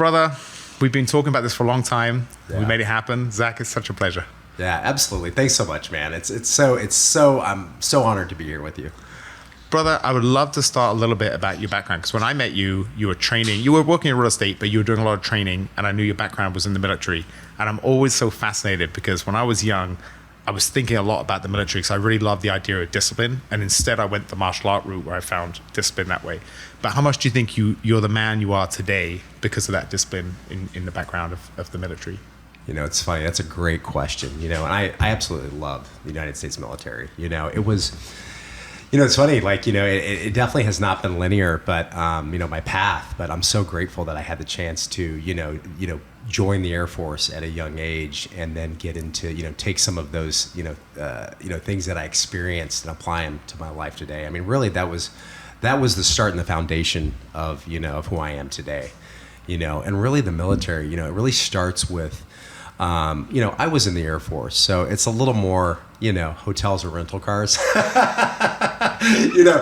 brother, we've been talking about this for a long time. Yeah. We made it happen. Zach, it's such a pleasure. Yeah, absolutely. Thanks so much, man. It's so I'm so honored to be here with you. Brother, I would love to start a little bit about your background, because when I met you, you were working in real estate, but you were doing a lot of training, and I knew your background was in the military. And I'm always so fascinated, because when I was young, I was thinking a lot about the military, because I really loved the idea of discipline. And instead I went the martial art route, where I found discipline that way. But how much do you think you're the man you are today because of that discipline in the background of the military? You know, it's funny. That's a great question. You know, and I absolutely love the United States military. You know, it was... You know, it's funny, like, you know, it definitely has not been linear, but, you know, my path, but I'm so grateful that I had the chance to, you know, join the Air Force at a young age, and then get into, you know, take some of those, things that I experienced and apply them to my life today. I mean, really, that was the start and the foundation of, you know, of who I am today, you know, and really the military, you know, it really starts with, you know, I was in the Air Force, so it's a little more, you know, hotels or rental cars, you know,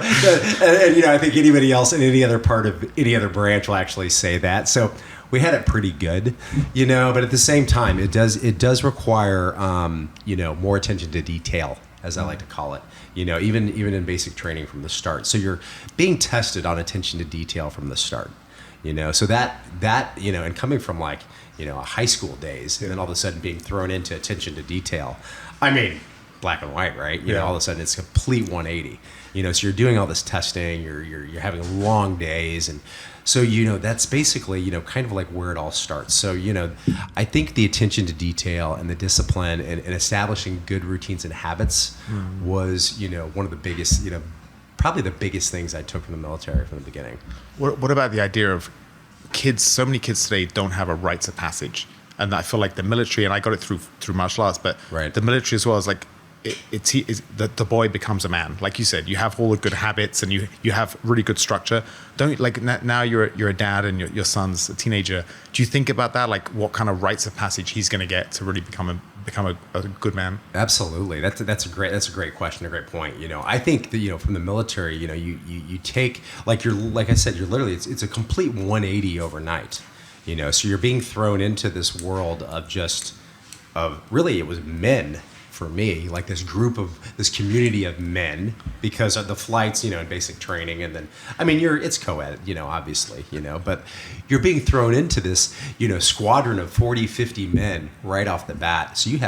and, you know, I think anybody else in any other part of any other branch will actually say that. So we had it pretty good, you know, but at the same time, it does require, you know, more attention to detail, as I like to call it, you know, even in basic training from the start. So you're being tested on attention to detail from the start, you know, so that, you know, and coming from like, you know, high school days, and then all of a sudden being thrown into attention to detail. I mean, black and white, right? You know, all of a sudden it's a complete 180. You know, so you're doing all this testing, you're having long days, and so, you know, that's basically, you know, kind of like where it all starts. So, you know, I think the attention to detail and the discipline and establishing good routines and habits was, you know, one of the biggest, you know, probably the biggest things I took from the military from the beginning. What about the idea of kids? So many kids today don't have a rites of passage, and I feel like the military, and I got it through martial arts, but the military as well is like it's the boy becomes a man. Like you said, you have all the good habits, and you have really good structure. Don't, like, now you're a dad and your son's a teenager. Do you think about that, like what kind of rites of passage he's going to get to really become a good man? Absolutely. That's a great question, a great point. You know, I think that, you know, from the military, you know, you take, like I said, you're literally, it's a complete 180 overnight, you know, so you're being thrown into this world of really, it was men for me, like this community of men, because of the flights, you know, and basic training. And then, I mean, it's co-ed, you know, obviously, you know, but you're being thrown into this, you know, squadron of 40, 50 men right off the bat. So you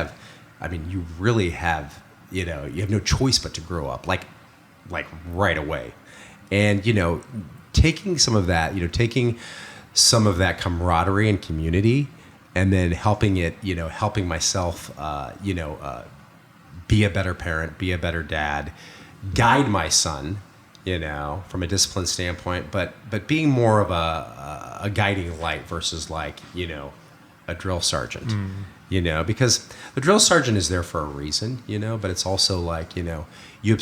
really have, you know, you have no choice but to grow up like right away. And, you know, taking some of that camaraderie and community, and then helping myself, be a better parent, be a better dad, guide my son, you know, from a discipline standpoint, but being more of a guiding light versus, like, you know, a drill sergeant, you know, because the drill sergeant is there for a reason, you know, but it's also like, you know, you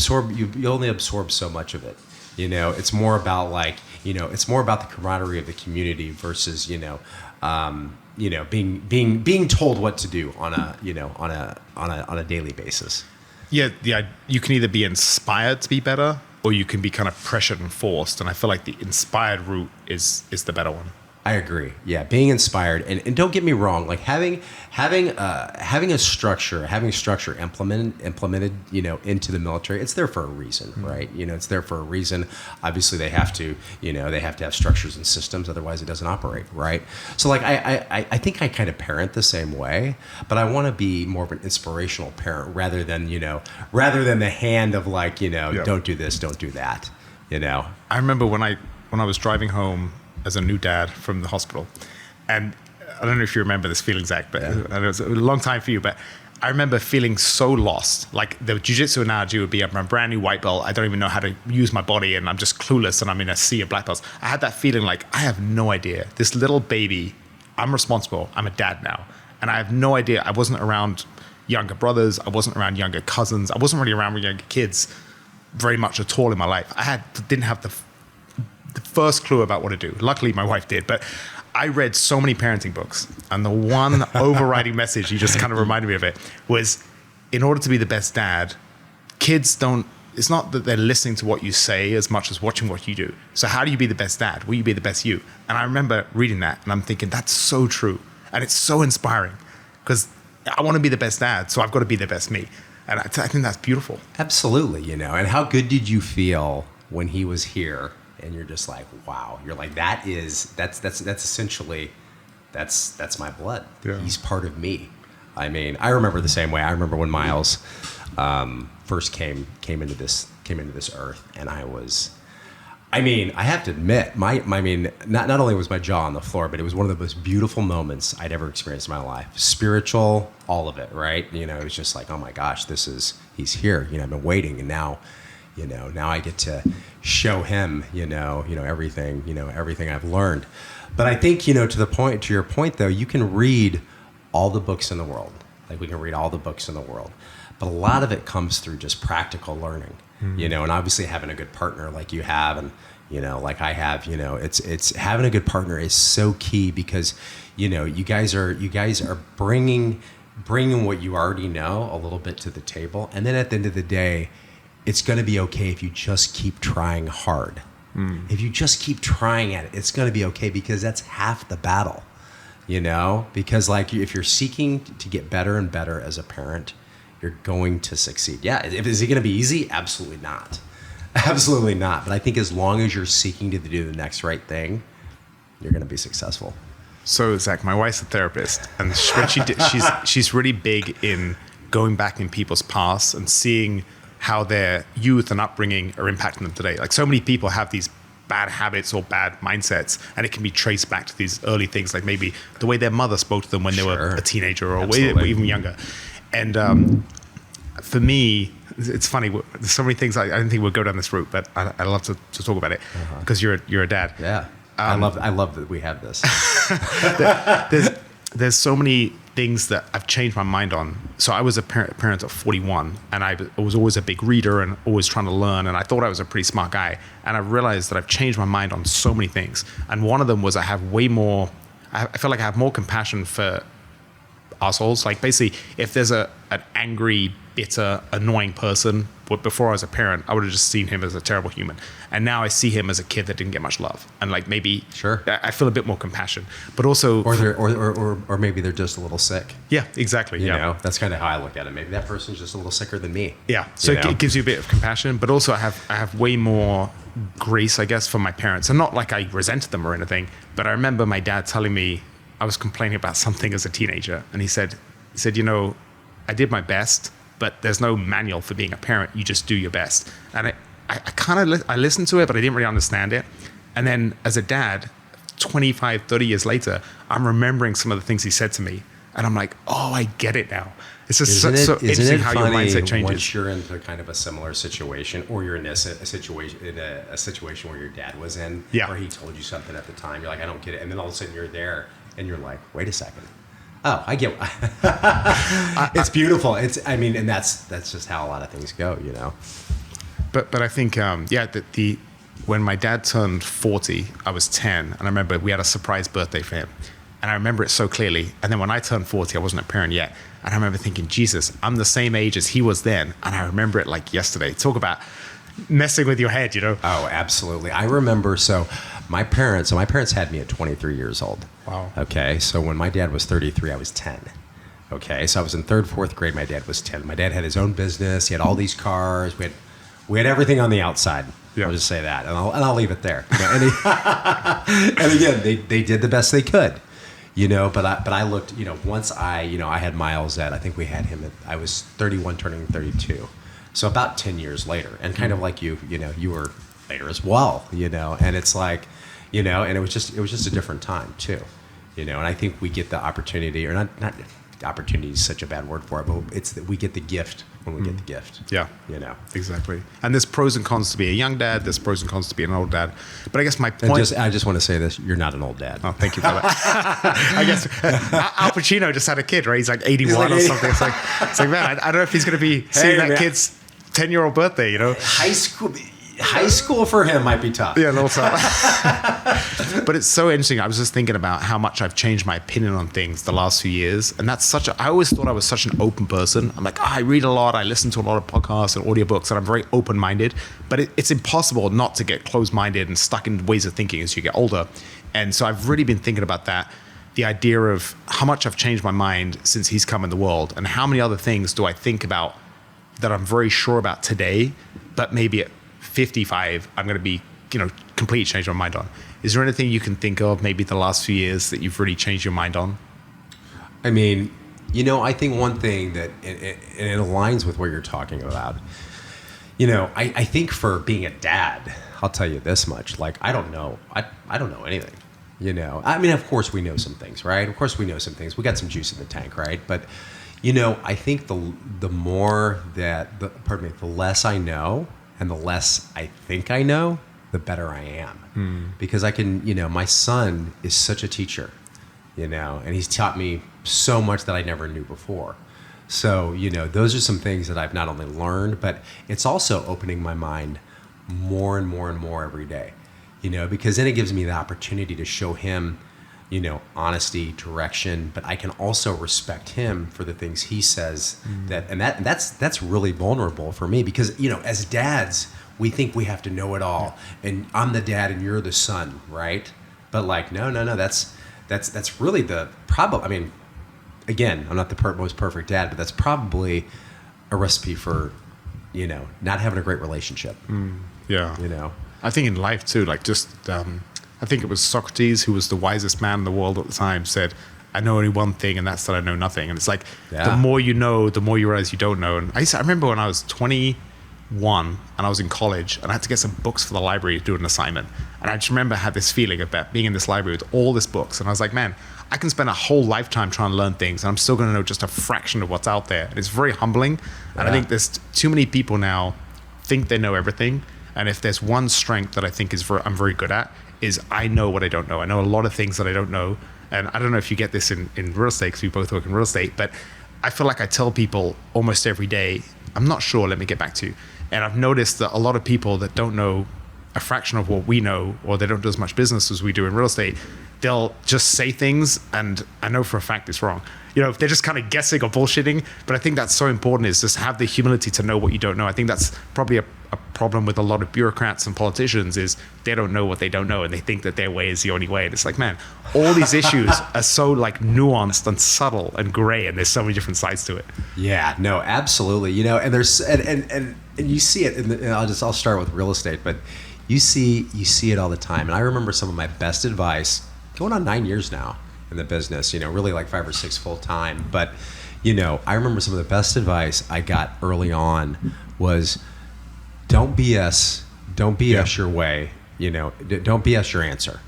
only absorb so much of it. You know, it's more about, like, you know, it's more about the camaraderie of the community versus, you know, being told what to do on a daily basis. Yeah, you can either be inspired to be better, or you can be kind of pressured and forced. And I feel like the inspired route is the better one. I agree. Yeah, being inspired, and don't get me wrong, like having structure implemented, you know, into the military. It's there for a reason, right? You know, it's there for a reason. Obviously, they have to have structures and systems, otherwise it doesn't operate, right? So, like, I think I kind of parent the same way, but I want to be more of an inspirational parent rather than the hand of, like, you know, don't do this, don't do that, you know. I remember when I was driving home as a new dad from the hospital, and I don't know if you remember this feeling, Zach, but I know it's a long time for you, but I remember feeling so lost. Like, the jiu-jitsu analogy would be, I'm a brand new white belt, I don't even know how to use my body, and I'm just clueless, and I'm in a sea of black belts. I had that feeling like, I have no idea. This little baby, I'm responsible, I'm a dad now, and I have no idea. I wasn't around younger brothers, I wasn't around younger cousins, I wasn't really around younger kids very much at all in my life. Didn't have the first clue about what to do. Luckily, my wife did, but I read so many parenting books, and the one overriding message, you just kind of reminded me of it, was, in order to be the best dad, kids don't, it's not that they're listening to what you say as much as watching what you do. So how do you be the best dad? Will you be the best you? And I remember reading that and I'm thinking, that's so true. And it's so inspiring because I want to be the best dad, so I've got to be the best me. And I think that's beautiful. Absolutely, you know. And how good did you feel when he was here and you're just like, wow, you're like, that's essentially, that's my blood. Yeah. He's part of me. I mean, I remember the same way. I remember when Miles first came into this earth, and I have to admit, not only was my jaw on the floor, but it was one of the most beautiful moments I'd ever experienced in my life. Spiritual, all of it, right? You know, it was just like, oh my gosh, he's here. You know, I've been waiting, and now I get to show him, everything I've learned. But I think, to your point though, you can read all the books in the world. Like we can read all the books in the world, but a lot of it comes through just practical learning. And obviously having a good partner like you have, and like I have, it's having a good partner is so key because you guys are bringing what you already know a little bit to the table, and then at the end of the day, it's going to be okay if you just keep trying hard. If you just keep trying at it, it's going to be okay because that's half the battle. Because like if you're seeking to get better and better as a parent, you're going to succeed. Yeah. Is it going to be easy? Absolutely not. Absolutely not. But I think as long as you're seeking to do the next right thing, you're going to be successful. So Zach, my wife's a therapist, and she's really big in going back in people's past and seeing how their youth and upbringing are impacting them today. Like so many people have these bad habits or bad mindsets, and it can be traced back to these early things, like maybe the way their mother spoke to them when they were a teenager or even younger. And for me, it's funny. There's so many things I didn't think we'd go down this route, but I love to talk about it because you're a dad. Yeah, I love that we have this. There's so many things that I've changed my mind on. So I was a parent at 41, and I was always a big reader and always trying to learn, and I thought I was a pretty smart guy. And I realized that I've changed my mind on so many things. And one of them was I feel like I have more compassion for assholes. Like basically, if there's an angry, bitter, annoying person, but before I was a parent, I would have just seen him as a terrible human. And now I see him as a kid that didn't get much love. And like maybe I feel a bit more compassion. But also or maybe they're just a little sick. Yeah, exactly. You know, that's kind of how I look at it. Maybe that person's just a little sicker than me. Yeah. So it gives you a bit of compassion, but also I have way more grace, I guess, for my parents. And not like I resented them or anything, but I remember my dad telling me I was complaining about something as a teenager, and he said, I did my best, but there's no manual for being a parent. You just do your best. And I listened to it, but I didn't really understand it. And then as a dad, 25, 30 years later, I'm remembering some of the things he said to me, and I'm like, oh, I get it now. It's just so interesting how your mindset changes. Once you're into kind of a similar situation, or you're in a situation where your dad was in, or he told you something at the time, you're like, I don't get it. And then all of a sudden you're there, and you're like, wait a second. Oh, I get it's beautiful. And that's just how a lot of things go, But I think, when my dad turned 40, I was 10, and I remember we had a surprise birthday for him. And I remember it so clearly. And then when I turned 40, I wasn't a parent yet. And I remember thinking, Jesus, I'm the same age as he was then. And I remember it like yesterday. Talk about messing with your head, Oh, absolutely. I remember, my parents had me at 23 years old. Wow. Okay, so when my dad was 33, I was 10. Okay, so I was in third, fourth grade. My dad was 10. My dad had his own business. He had all these cars. We had everything on the outside. Yeah. I'll just say that, and I'll leave it there. And again, they did the best they could, But I looked, once I had Miles at, I think we had him at, I was 31, turning 32, so about 10 years later, and kind of like you were later as well, and it's like, and it was just a different time too, and I think we get the opportunity, or not opportunity is such a bad word for it, but it's that we get the gift when we get the gift. Yeah. Exactly. And there's pros and cons to be a young dad, there's pros and cons to be an old dad. But I guess my point... I just want to say this, you're not an old dad. Oh, thank you for that. I guess Al Pacino just had a kid, right? He's like 81 or something. It's like, man, I don't know if he's going to be seeing that kid's 10-year-old birthday, High school... high school for him might be tough. Yeah, no, but it's so interesting. I was just thinking about how much I've changed my opinion on things the last few years. And that's I always thought I was such an open person. I'm like, I read a lot. I listen to a lot of podcasts and audiobooks, and I'm very open-minded. But it's impossible not to get closed-minded and stuck in ways of thinking as you get older. And so I've really been thinking about that. The idea of how much I've changed my mind since he's come in the world, and how many other things do I think about that I'm very sure about today, but maybe at 55, I'm going to be, completely change my mind on. Is there anything you can think of maybe the last few years that you've really changed your mind on? I mean, I think one thing that, and it aligns with what you're talking about, I think for being a dad, I'll tell you this much, like, I don't know anything, I mean, of course we know some things, right? Of course we know some things. We got some juice in the tank, right? But, I think the more that, the less I know, and the less I think I know, the better I am. Because I can, my son is such a teacher, and he's taught me so much that I never knew before. So, those are some things that I've not only learned, but it's also opening my mind more and more and more every day, because then it gives me the opportunity to show him, honesty, direction, but I can also respect him for the things he says that's really vulnerable for me because, as dads, we think we have to know it all and I'm the dad and you're the son, right? But like, no, that's really the problem. I mean, again, I'm not the most perfect dad, but that's probably a recipe for, not having a great relationship. Yeah. I think in life too, like I think it was Socrates, who was the wisest man in the world at the time, said, I know only one thing, and that's that I know nothing. And it's like, the more you know, the more you realize you don't know. And I remember when I was 21 and I was in college, and I had to get some books for the library to do an assignment. And I just remember I had this feeling about being in this library with all these books. And I was like, man, I can spend a whole lifetime trying to learn things, and I'm still going to know just a fraction of what's out there. And it's very humbling. And I think there's too many people now think they know everything. And if there's one strength that I think I'm very good at, is I know what I don't know. I know a lot of things that I don't know. And I don't know if you get this in real estate, because we both work in real estate, but I feel like I tell people almost every day, I'm not sure, let me get back to you. And I've noticed that a lot of people that don't know a fraction of what we know, or they don't do as much business as we do in real estate, they'll just say things, and I know for a fact it's wrong. They're just kind of guessing or bullshitting. But I think that's so important, is just have the humility to know what you don't know. I think that's probably a problem with a lot of bureaucrats and politicians, is they don't know what they don't know, and they think that their way is the only way. And it's like, man, all these issues are so like nuanced and subtle and gray, and there's so many different sides to it. Yeah, no, absolutely. And there's and you see it. I'll start with real estate, but you see it all the time. And I remember some of my best advice, going on 9 years now in the business, really like 5 or 6 full time. But, I remember some of the best advice I got early on was, don't BS your way, don't BS your answer,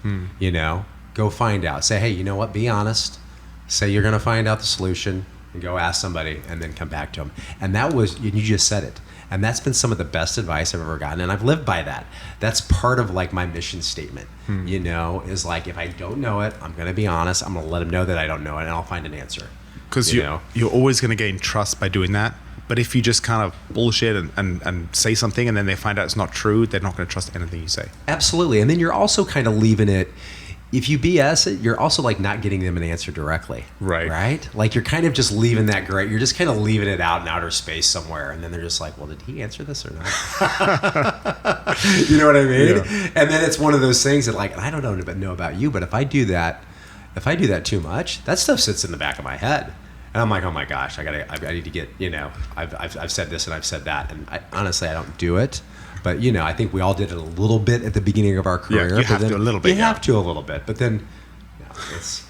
go find out. Say, hey, you know what? Be honest. Say you're going to find out the solution and go ask somebody and then come back to them. And that was, you just said it. And that's been some of the best advice I've ever gotten. And I've lived by that. That's part of like my mission statement, is like, if I don't know it, I'm going to be honest. I'm going to let them know that I don't know it, and I'll find an answer. Because you're always going to gain trust by doing that. But if you just kind of bullshit and say something and then they find out it's not true, they're not going to trust anything you say. Absolutely. And then you're also kind of leaving it, if you BS it, you're also like not getting them an answer directly. Right? Like you're kind of just leaving that gray. You're just kind of leaving it out in outer space somewhere. And then they're just like, well, did he answer this or not? You know what I mean? Yeah. And then it's one of those things that like, I don't know about you, but if I do that too much, that stuff sits in the back of my head. And I'm like, oh my gosh, I need to get, I've said this and I've said that. And honestly, I don't do it. But, I think we all did it a little bit at the beginning of our career. Yeah, you have to a little bit. You have to a little bit. But then, it's...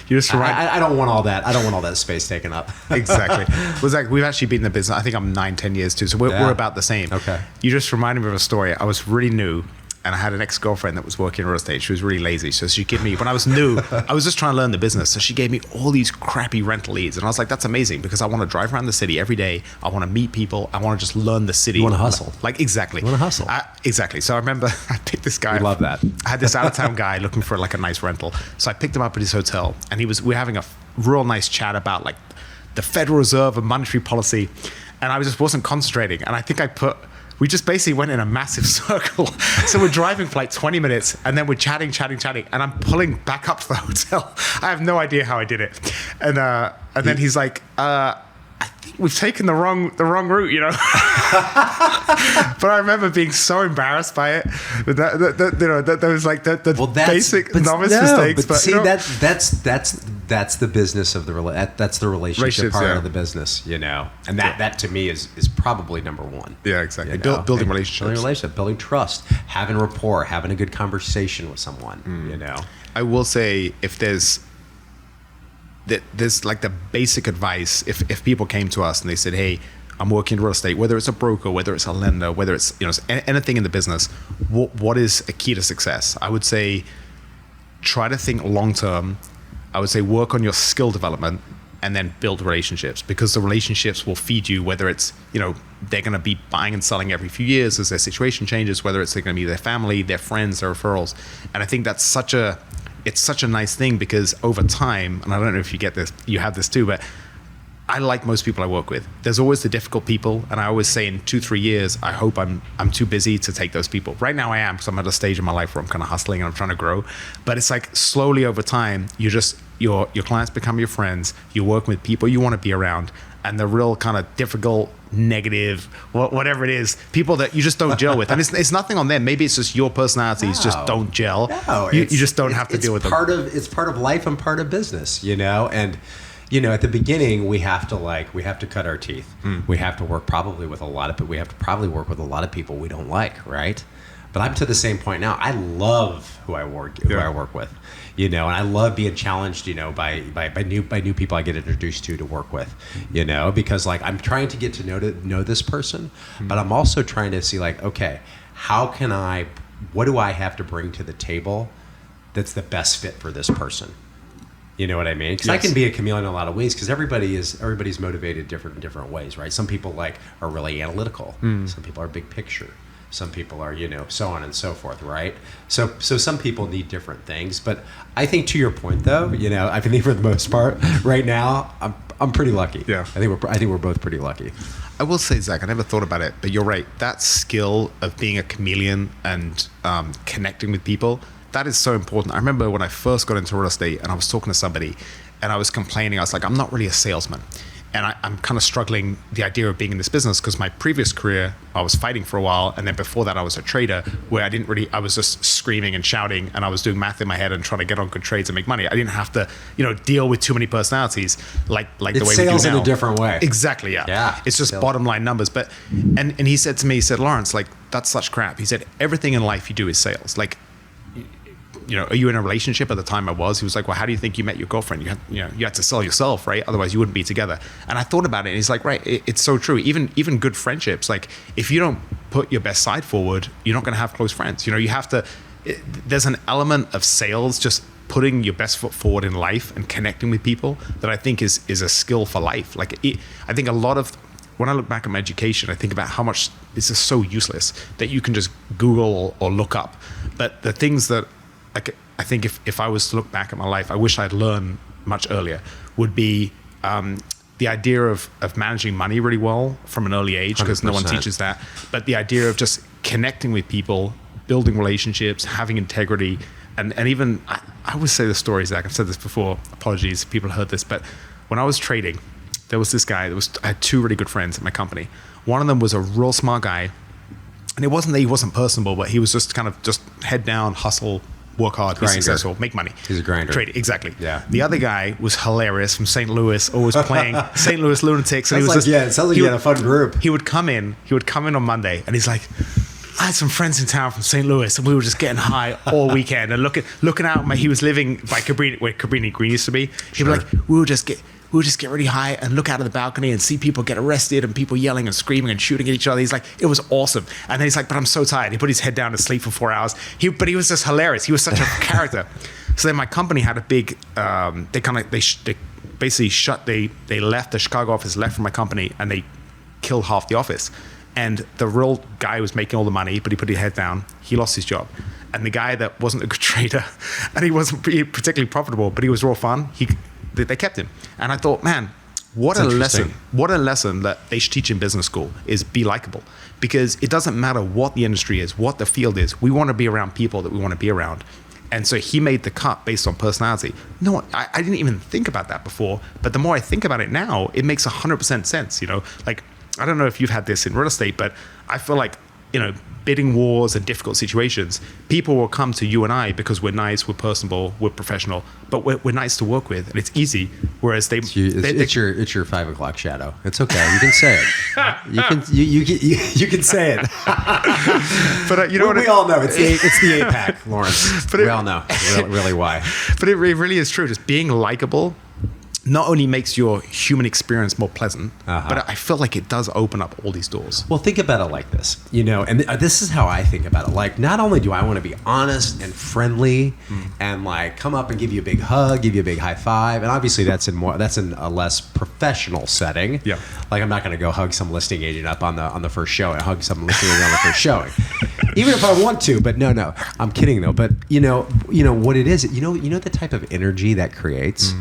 You just I don't want all that. I don't want all that space taken up. Exactly. Well, Zach, we've actually been in the business. I think I'm 9-10 years too. So we're about the same. Okay. You just reminded me of a story. I was really new, and I had an ex-girlfriend that was working in real estate. She was really lazy. So she gave me, when I was new, I was just trying to learn the business. So she gave me all these crappy rental leads. And I was like, that's amazing, because I want to drive around the city every day. I want to meet people. I want to just learn the city. You want to hustle. Like, exactly. You want to hustle. Exactly. So I remember I picked this guy. I love that. I had this out-of-town guy looking for like a nice rental. So I picked him up at his hotel, and we were having a real nice chat about like the Federal Reserve and monetary policy. And I just wasn't concentrating. And I think we just basically went in a massive circle. So we're driving for like 20 minutes, and then we're chatting, and I'm pulling back up to the hotel. I have no idea how I did it. And then he's like, I think we've taken the wrong route, you know. But I remember being so embarrassed by it. That was like the basic novice mistakes. But see, you know, that's the business of that's the relationship part of the business, you know. And that to me is probably number one. Yeah, exactly. You know? Building relationships, building trust, having rapport, having a good conversation with someone. You know. I will say, if there's like the basic advice, if people came to us and they said, hey, I'm working in real estate, whether it's a broker, whether it's a lender, whether it's, you know, anything in the business, what is a key to success? I would say try to think long term. I would say work on your skill development and then build relationships, because the relationships will feed you, whether it's, you know, they're going to be buying and selling every few years as their situation changes, whether it's going to be their family, their friends, their referrals. And I think that's such a nice thing, because over time, and I don't know if you get this, you have this too, but I like most people I work with. There's always the difficult people, and I always say in 2-3 years, I hope I'm too busy to take those people. Right now I am, because I'm at a stage in my life where I'm kind of hustling and I'm trying to grow. But it's like slowly over time, your clients become your friends. You're working with people you want to be around, and the real kind of difficult, negative, whatever it is, people that you just don't gel with. And it's nothing on them. Maybe it's just your personalities just don't gel. No, you just don't have to deal with them. It's part of life and part of business, you know? And, you know, at the beginning, we have to cut our teeth. We have to work probably with a lot of people. We have to probably work with a lot of people we don't like, right? But I'm to the same point now. I love who I work with, you know, and I love being challenged, you know, by new people I get introduced to work with, you know, because like I'm trying to get to know this person, but I'm also trying to see like, okay, what do I have to bring to the table that's the best fit for this person? You know what I mean? Because I can be a chameleon in a lot of ways, because everybody's motivated different ways, right? Some people like are really analytical. Some people are big picture. Some people are, you know, so on and so forth, right? So some people need different things. But I think to your point, though, you know, I think for the most part, right now, I'm pretty lucky. Yeah. I think we're both pretty lucky. I will say, Zach, I never thought about it, but you're right. That skill of being a chameleon and connecting with people, that is so important. I remember when I first got into real estate and I was talking to somebody and I was complaining. I was like, I'm not really a salesman. And I'm kind of struggling the idea of being in this business, because my previous career, I was fighting for a while. And then before that, I was a trader where I was just screaming and shouting, and I was doing math in my head and trying to get on good trades and make money. I didn't have to, you know, deal with too many personalities like the way we do now. It's sales in a different way. Exactly, yeah. Yeah. It's just bottom line numbers. But, and he said to me, he said, Lawrence, like, that's such crap. He said, everything in life you do is sales. Like, you know, are you in a relationship? At the time I was. He was like, well, how do you think you met your girlfriend? You had to sell yourself, right? Otherwise you wouldn't be together. And I thought about it, and he's like, right, it's so true. Even good friendships, like if you don't put your best side forward, you're not going to have close friends. You know, you have to, there's an element of sales, just putting your best foot forward in life and connecting with people, that I think is a skill for life. Like I think a lot of, when I look back at my education, I think about how much this is so useless that you can just Google or look up. But the things that, like, I think if I was to look back at my life, I wish I'd learned much earlier, would be the idea of managing money really well from an early age, because no one teaches that. But the idea of just connecting with people, building relationships, having integrity, and even, I always say the story, Zach, I've said this before, apologies if people heard this, but when I was trading, there was this guy, I had two really good friends at my company. One of them was a real smart guy, and it wasn't that he wasn't personable, but he was just kind of just head down, hustle, work hard, be successful, make money. He's a grinder. Trade, exactly. Yeah. The other guy was hilarious, from St. Louis, always playing St. Louis Lunatics. And it sounds like you had a fun group. He would come in on Monday, and he's like, I had some friends in town from St. Louis, and we were just getting high all weekend and looking out. He was living by Cabrini, where Cabrini Green used to be. He'd be like, we would just get really high and look out of the balcony and see people get arrested and people yelling and screaming and shooting at each other. He's like, it was awesome. And then he's like, but I'm so tired. He put his head down to sleep for 4 hours. But he was just hilarious. He was such a character. So then my company had a big, they basically they left the Chicago office, left from my company, and they killed half the office. And the real guy was making all the money, but he put his head down. He lost his job. And the guy that wasn't a good trader, and he wasn't particularly profitable, but he was real fun, they kept him. And I thought, man, What That's a interesting. lesson. What a lesson that they should teach in business school is be likable. Because it doesn't matter what the industry is, what the field is. We want to be around people that we want to be around. And so he made the cut based on personality. No, I didn't even think about that before. But the more I think about it now, it makes 100% sense. You know, like, I don't know if you've had this in real estate, but I feel like, you know, bidding wars and difficult situations, people will come to you and I because we're nice, we're personable, we're professional, but we're nice to work with and it's easy. Whereas it's your 5 o'clock shadow. It's okay. You can say it. You can say it. But you know we all know it's the APAC, Lawrence. But we all know really why. But it really is true. Just being likable not only makes your human experience more pleasant, but I feel like it does open up all these doors. Well, think about it like this, you know, and this is how I think about it. Like, not only do I want to be honest and friendly and like come up and give you a big hug, give you a big high five, and obviously that's in a less professional setting. Yeah. Like, I'm not going to go hug some listing agent up on the first show and hug some listing agent on the first showing, even if I want to. But no, I'm kidding though. But you know what it is. You know the type of energy that creates.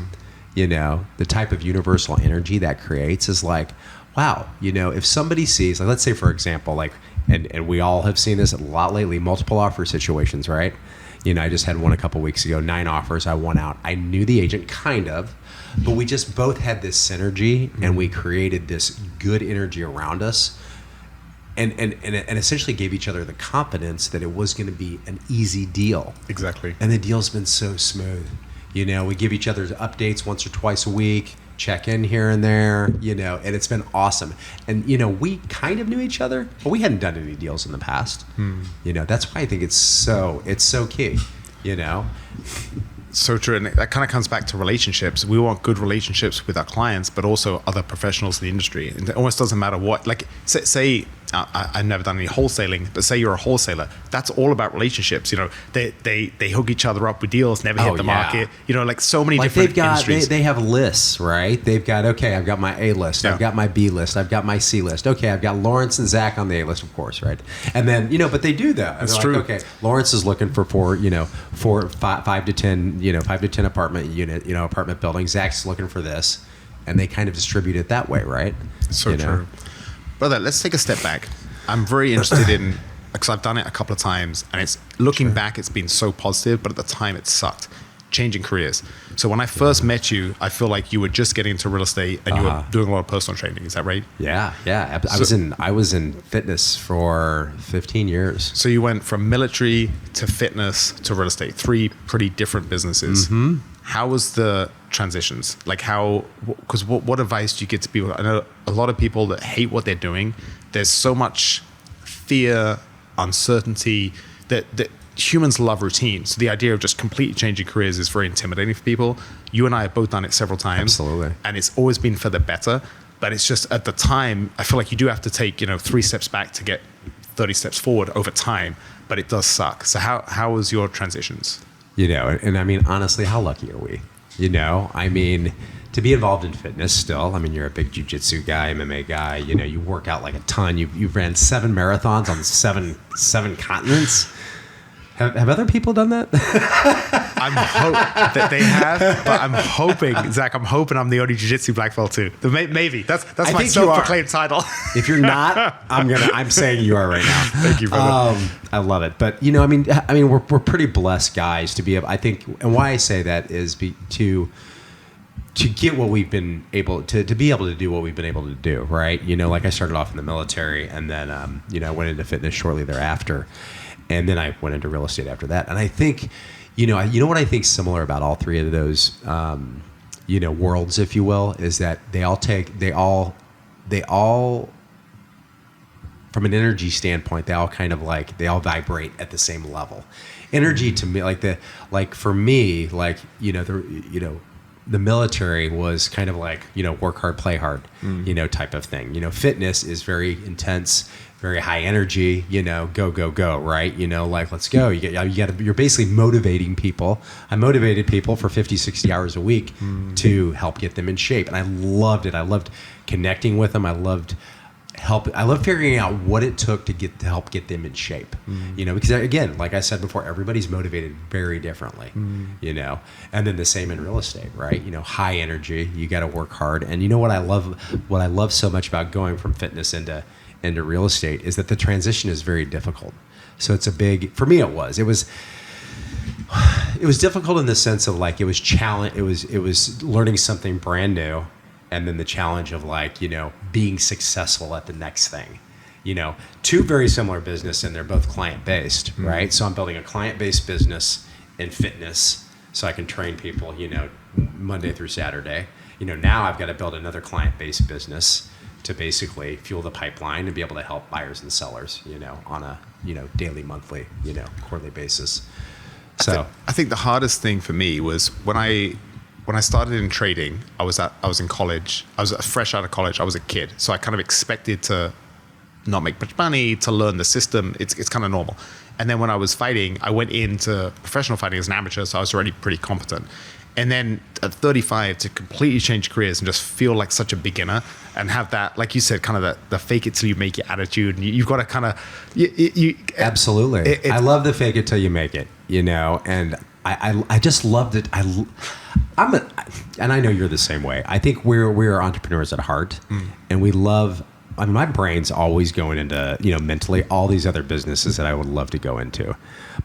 You know, the type of universal energy that creates is like, wow, you know, if somebody sees, like, let's say, for example, like, and we all have seen this a lot lately, multiple offer situations, right? You know, I just had one a couple weeks ago, 9 offers, I won out. I knew the agent, kind of, but we just both had this synergy and we created this good energy around us and essentially gave each other the confidence that it was going to be an easy deal. Exactly. And the deal's been so smooth. You know, we give each other updates once or twice a week, check in here and there, you know, and it's been awesome. And, you know, we kind of knew each other, but we hadn't done any deals in the past. You know, that's why I think it's so key, you know. So true. And that kind of comes back to relationships. We want good relationships with our clients, but also other professionals in the industry. And it almost doesn't matter what, like, say I've never done any wholesaling, but say you're a wholesaler, that's all about relationships. You know, they hook each other up with deals, never hit the market. You know, like so many different industries. They have lists, right? They've got, okay, I've got my A list, I've got my B list, I've got my C list. Okay, I've got Lawrence and Zach on the A list, of course, right? And then, you know, but they do that. That's true. Like, okay, Lawrence is looking for 5 to 10 apartment buildings. Zach's looking for this, and they kind of distribute it that way, right? So true. Brother, let's take a step back. I'm very interested in, because I've done it a couple of times, and it's looking back, it's been so positive, but at the time it sucked. Changing careers. So when I first met you, I feel like you were just getting into real estate and you were doing a lot of personal training. Is that right? Yeah. I was in fitness for 15 years. So you went from military to fitness to real estate, 3 pretty different businesses. How was the transitions? Like because what advice do you give to people? I know a lot of people that hate what they're doing. There's so much fear, uncertainty that humans love routine. So the idea of just completely changing careers is very intimidating for people. You and I have both done it several times. Absolutely. And it's always been for the better. But it's just at the time, I feel like you do have to take, 3 steps back to get 30 steps forward over time. But it does suck. So how was your transitions? You know, and I mean, honestly, how lucky are we? You know, I mean, to be involved in fitness still. I mean, you're a big jiu-jitsu guy, MMA guy. You know, you work out like a ton. You've ran 7 marathons on seven continents. Have other people done that? I'm hoping that they have, but I'm hoping, Zach, I'm the only jiu-jitsu black belt too. Maybe that's my self-proclaimed title. If you're not, I'm saying you are right now. Thank you, brother. I love it. But you know, I mean, we're pretty blessed guys to be able. I think, and why I say that is to get what we've been able to be able to do what we've been able to do, right? You know, like I started off in the military, and then I went into fitness shortly thereafter. And then I went into real estate after that. And I think, you know what I think similar about all 3 of those, worlds, if you will, is that they all, from an energy standpoint, they all kind of they all vibrate at the same level. Energy to me, for me, the military was kind of work hard, play hard, type of thing. Fitness is very intense, very high energy, go, right? Let's go. You're basically motivating people. I motivated people for 50, 60 hours a week to help get them in shape. And I loved it. I loved connecting with them. I loved I love figuring out what it took to help get them in shape, because again, like I said before, everybody's motivated very differently, and then the same in real estate, right? High energy, you got to work hard. And what I love so much about going from fitness into real estate is that the transition is very difficult. So it's for me, it was difficult in the sense of like, it was learning something brand new. And then the challenge of being successful at the next thing, two very similar business, and they're both client-based, right? So I'm building a client-based business in fitness so I can train people, Monday through Saturday. Now I've got to build another client-based business to basically fuel the pipeline and be able to help buyers and sellers, on a, daily, monthly, quarterly basis. So I think the hardest thing for me was when I started in trading, I was in college. I was fresh out of college. I was a kid, so I kind of expected to not make much money, to learn the system. It's kind of normal. And then when I was fighting, I went into professional fighting as an amateur, so I was already pretty competent. And then at 35, to completely change careers and just feel like such a beginner and have that, like you said, kind of the fake it till you make it attitude. And you've got to kind of absolutely. I love the fake it till you make it. And I just loved it. And I know you're the same way. I think we're entrepreneurs at heart, and we love. I mean, my brain's always going into mentally all these other businesses that I would love to go into,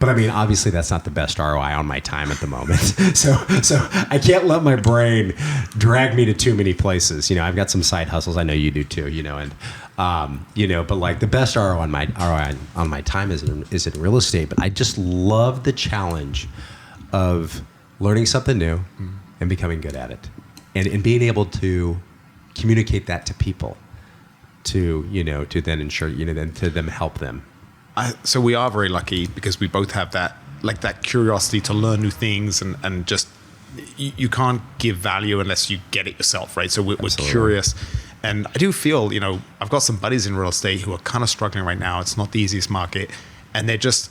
but I mean, obviously that's not the best ROI on my time at the moment. So I can't let my brain drag me to too many places. I've got some side hustles. I know you do too. And but like the best ROI on my time is in real estate. But I just love the challenge of learning something new and becoming good at it, and being able to communicate that to people, to then ensure then to them help them. So we are very lucky because we both have that curiosity to learn new things, and just you can't give value unless you get it yourself, right? So we're curious. And I do feel, I've got some buddies in real estate who are kind of struggling right now. It's not the easiest market, and they're just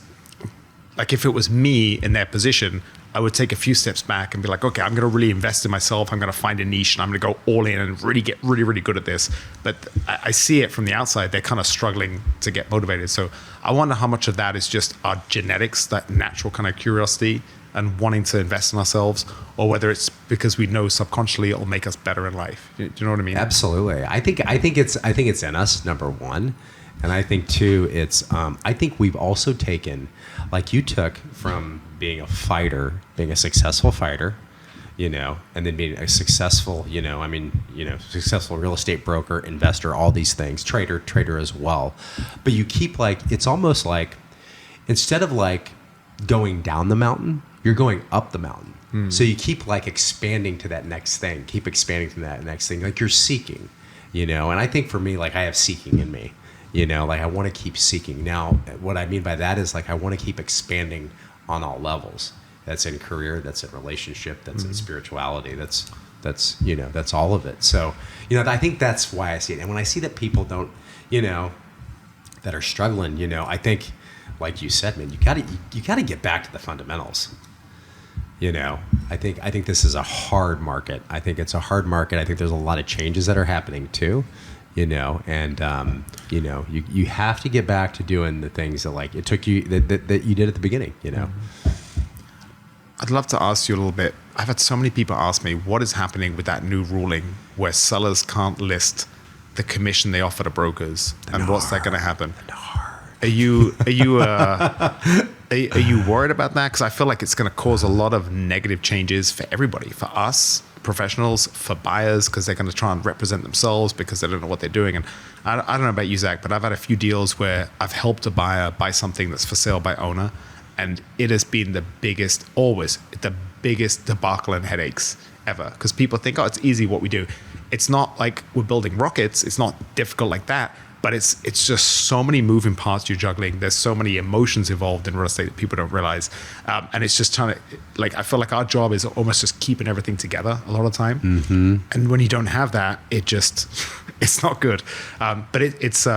like, if it was me in their position, I would take a few steps back and be like, okay, I'm going to really invest in myself. I'm going to find a niche and I'm going to go all in and really get really, really good at this. But I see it from the outside. They're kind of struggling to get motivated. So I wonder how much of that is just our genetics, that natural kind of curiosity and wanting to invest in ourselves, or whether it's because we know subconsciously it'll make us better in life. Do you know what I mean? Absolutely. I think it's in us, number one. And I think too, I think we've also taken, like you took from being a fighter, being a successful fighter, and then being a successful, successful real estate broker, investor, all these things, trader as well. But you keep it's almost like, instead of going down the mountain, you're going up the mountain. So you keep expanding to that next thing, keep expanding to that next thing. Like you're seeking, and I think for me, I have seeking in me. I want to keep seeking. Now, what I mean by that is I want to keep expanding on all levels. That's in career, that's in relationship, that's in spirituality, that's all of it. So, I think that's why I see it. And when I see that people don't, that are struggling, I think, like you said, man, you gotta get back to the fundamentals. I think this is a hard market. I think it's a hard market. I think there's a lot of changes that are happening too. And you have to get back to doing the things that it took you that you did at the beginning. I'd love to ask you a little bit. I've had so many people ask me what is happening with that new ruling where sellers can't list the commission they offer to brokers, and what's that going to happen? Are you worried about that? Because I feel like it's going to cause a lot of negative changes for everybody, for us professionals, for buyers, because they're going to try and represent themselves because they don't know what they're doing. And I don't know about you, Zach, but I've had a few deals where I've helped a buyer buy something that's for sale by owner, and it has been the biggest debacle and headaches ever, because people think, oh, it's easy what we do. It's not like we're building rockets. It's not difficult like that. But it's just so many moving parts you're juggling. There's so many emotions involved in real estate that people don't realize. And it's just trying to, I feel like our job is almost just keeping everything together a lot of the time. Mm-hmm. And when you don't have that, it's not good. But it's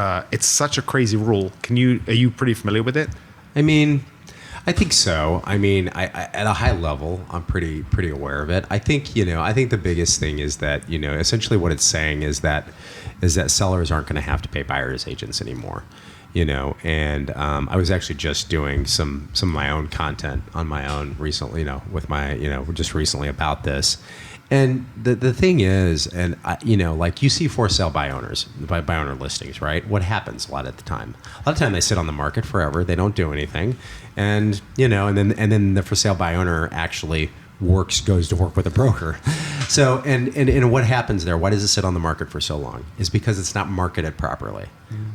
such a crazy rule. Are you pretty familiar with it? I mean, I think so. I mean, I at a high level, I'm pretty aware of it. I think, I think the biggest thing is that, essentially what it's saying is that sellers aren't going to have to pay buyer's agents anymore. And I was actually just doing some of my own content on my own recently, with my, just recently about this. And the thing is, and like you see for sale by owners, by owner listings, right? What happens a lot of the time? A lot of time they sit on the market forever. They don't do anything. And, and then the for sale by owner actually goes to work with a broker. So, and what happens there? Why does it sit on the market for so long? Is because it's not marketed properly.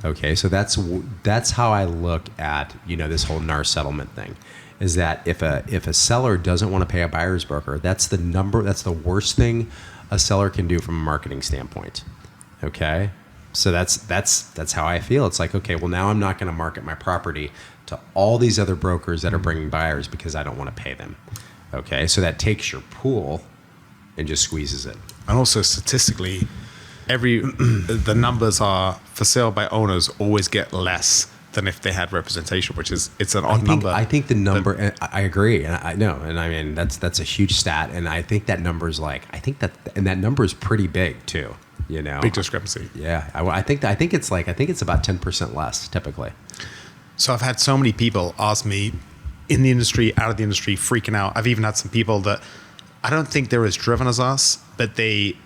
Okay. So that's how I look at, this whole NAR settlement thing. Is that if a seller doesn't want to pay a buyer's broker, that's the worst thing a seller can do from a marketing standpoint. Okay? So that's how I feel. It's like, okay, well, now I'm not going to market my property to all these other brokers that are bringing buyers because I don't want to pay them. Okay? So that takes your pool and just squeezes it. And also statistically, the numbers are for sale by owners always get less than if they had representation, which is it's an odd number. I think the number, I agree, and I know, and I mean that's a huge stat, and I think that number is that number is pretty big too. Big discrepancy. Yeah, I think it's about 10% less typically. So I've had so many people ask me, in the industry, out of the industry, freaking out. I've even had some people that I don't think they're as driven as us, but they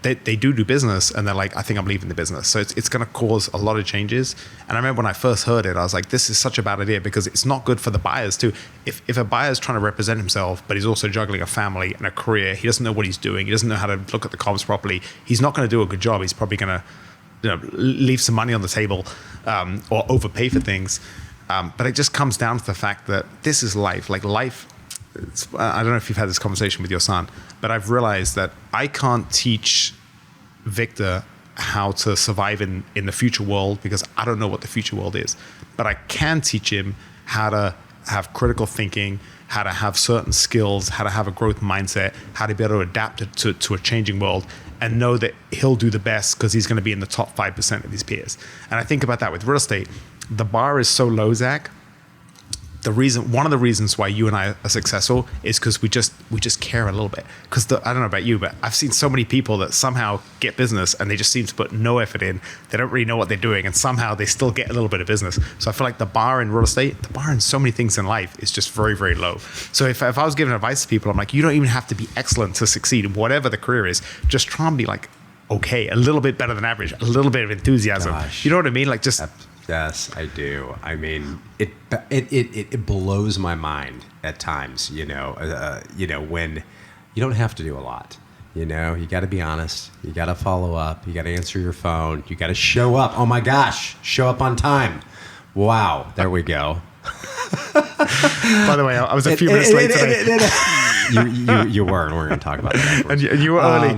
do business, and they're like, I think I'm leaving the business. So it's going to cause a lot of changes. And I remember when I first heard it, I was like, this is such a bad idea because it's not good for the buyers too. If a buyer's trying to represent himself, but he's also juggling a family and a career, he doesn't know what he's doing. He doesn't know how to look at the comps properly. He's not going to do a good job. He's probably going to leave some money on the table or overpay for things. But it just comes down to the fact that this is life. Like life, I don't know if you've had this conversation with your son, but I've realized that I can't teach Victor how to survive in the future world because I don't know what the future world is. But I can teach him how to have critical thinking, how to have certain skills, how to have a growth mindset, how to be able to adapt to a changing world and know that he'll do the best because he's going to be in the top 5% of his peers. And I think about that with real estate. The bar is so low, Zach. One of the reasons why you and I are successful is because we just care a little bit. Because I don't know about you, but I've seen so many people that somehow get business and they just seem to put no effort in. They don't really know what they're doing, and somehow they still get a little bit of business. So I feel like the bar in real estate, the bar in so many things in life is just very, very low. So if I was giving advice to people, I'm like, you don't even have to be excellent to succeed in whatever the career is. Just try and be like, okay, a little bit better than average, a little bit of enthusiasm. Gosh. You know what I mean? Like just. Yes, I do. I mean, it blows my mind at times. When you don't have to do a lot. You got to be honest. You got to follow up. You got to answer your phone. You got to show up. Oh my gosh, show up on time. Wow, there we go. By the way, I was a few minutes late today. You weren't. We're going to talk about that. And you were early.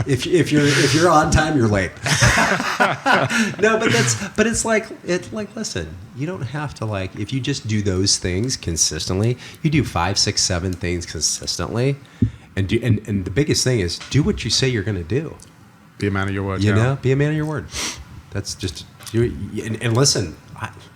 If you're on time, you're late. No, but it's like listen, you don't have to if you just do those things consistently. You do 5, 6, 7 things consistently, and the biggest thing is do what you say you're going to do. Be a man of your word. Be a man of your word. That's just and listen.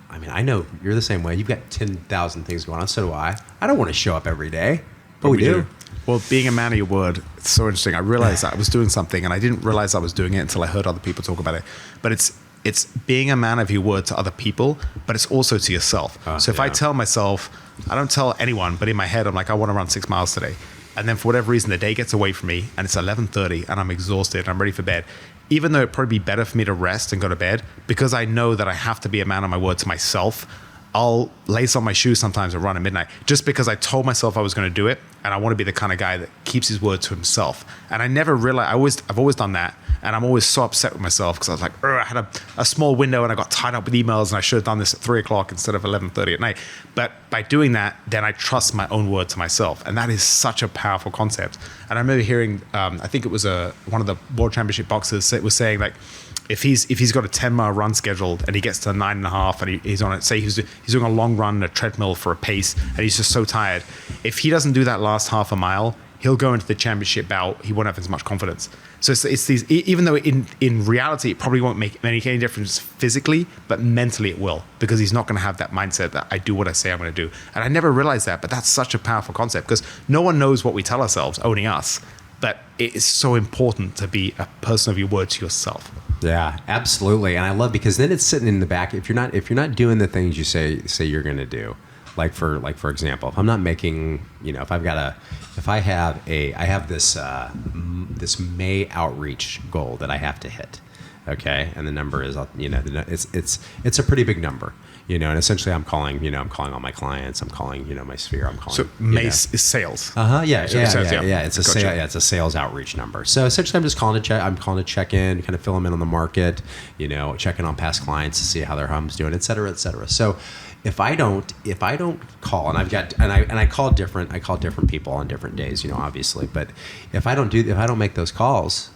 I mean, I know you're the same way. You've got 10,000 things going on. So do I. I don't want to show up every day, but we do. Well, being a man of your word, it's so interesting. I realized that I was doing something, and I didn't realize I was doing it until I heard other people talk about it. But it's being a man of your word to other people, but it's also to yourself. So if I tell myself, I don't tell anyone, but in my head, I'm like, I want to run 6 miles today. And then for whatever reason, the day gets away from me, and it's 11:30, and I'm exhausted, and I'm ready for bed. Even though it'd probably be better for me to rest and go to bed, because I know that I have to be a man of my word to myself, I'll lace on my shoes sometimes and run at midnight just because I told myself I was going to do it, and I want to be the kind of guy that keeps his word to himself. And I never realized, I've always done that, and I'm always so upset with myself because I was like, I had a small window and I got tied up with emails, and I should have done this at 3 o'clock instead of 11:30 at night. But by doing that, then I trust my own word to myself, and that is such a powerful concept. And I remember hearing, I think it was one of the World Championship boxers was saying like, if he's got a 10-mile run scheduled and he gets to 9.5 and he's on it, say he's doing a long run, a treadmill for a pace, and he's just so tired. If he doesn't do that last half a mile, he'll go into the championship bout, he won't have as much confidence. So it's these, even though in reality it probably won't make any difference physically, but mentally it will, because he's not going to have that mindset that I do what I say I'm going to do. And I never realized that, but that's such a powerful concept, because no one knows what we tell ourselves, only us. But it is so important to be a person of your word to yourself. Yeah, absolutely. And I love, because then it's sitting in the back. If you're not doing the things you say you're going to do, like for example, if I'm not making, if I have this May outreach goal that I have to hit, okay, and the number is, it's a pretty big number, and essentially I'm calling all my clients, I'm calling, my sphere, I'm calling. So May is sales. Yeah. It's a Gotcha. it's a sales outreach number. So essentially, I'm just calling to check in, kind of fill them in on the market, checking on past clients to see how their home's doing, et cetera, et cetera. So if I don't call, and I call different people on different days, obviously, but if I don't make those calls,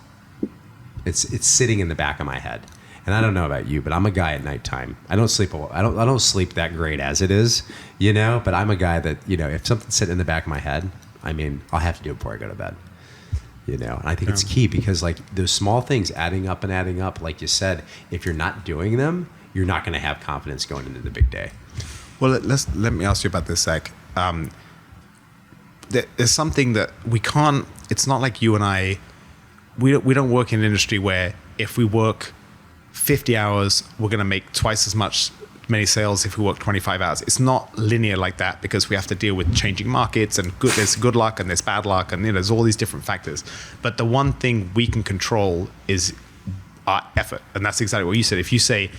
it's sitting in the back of my head. And I don't know about you, but I'm a guy at nighttime. I don't sleep that great as it is, but I'm a guy that, if something's sitting in the back of my head, I'll have to do it before I go to bed. And I think it's key, because like those small things adding up, like you said, if you're not doing them, you're not going to have confidence going into the big day. Well, let me ask you about this, Zach. There's something that we can't. It's not like you and I. We don't work in an industry where if we work 50 hours, we're going to make twice as many sales if we work 25 hours. It's not linear like that, because we have to deal with changing markets, and there's good luck and there's bad luck, and there's all these different factors. But the one thing we can control is our effort, and that's exactly what you said. If you say,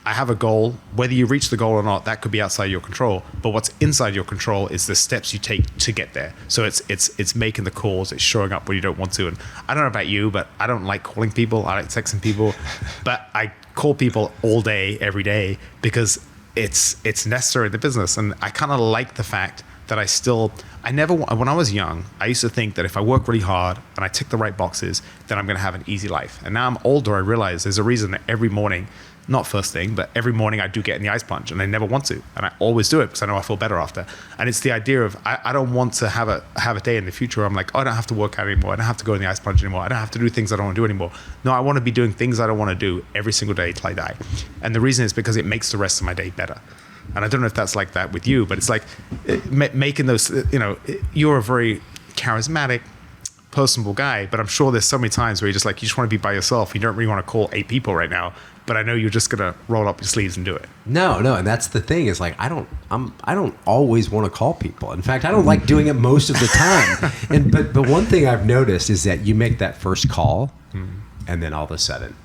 I have a goal, whether you reach the goal or not, that could be outside your control. But what's inside your control is the steps you take to get there. So it's making the calls, it's showing up when you don't want to. And I don't know about you, but I don't like calling people. I like texting people, but I call people all day, every day, because it's necessary in the business. And I kind of like the fact that when I was young, I used to think that if I work really hard and I tick the right boxes, then I'm going to have an easy life. And now I'm older, I realize there's a reason that every morning, not first thing, but every morning I do get in the ice plunge, and I never want to, and I always do it because I know I feel better after. And it's the idea of I don't want to have a day in the future where I'm like, oh, I don't have to work out anymore, I don't have to go in the ice plunge anymore, I don't have to do things I don't want to do anymore. No, I want to be doing things I don't want to do every single day till I die. And the reason is because it makes the rest of my day better. And I don't know if that's like that with you, but it's like making those, you're a very charismatic, personable guy, but I'm sure there's so many times where you just want to be by yourself. You don't really want to call 8 people right now, but I know you're just gonna roll up your sleeves and do it. No, and that's the thing, is like I don't always want to call people. In fact, I don't like doing it most of the time. But one thing I've noticed is that you make that first call, and then all of a sudden,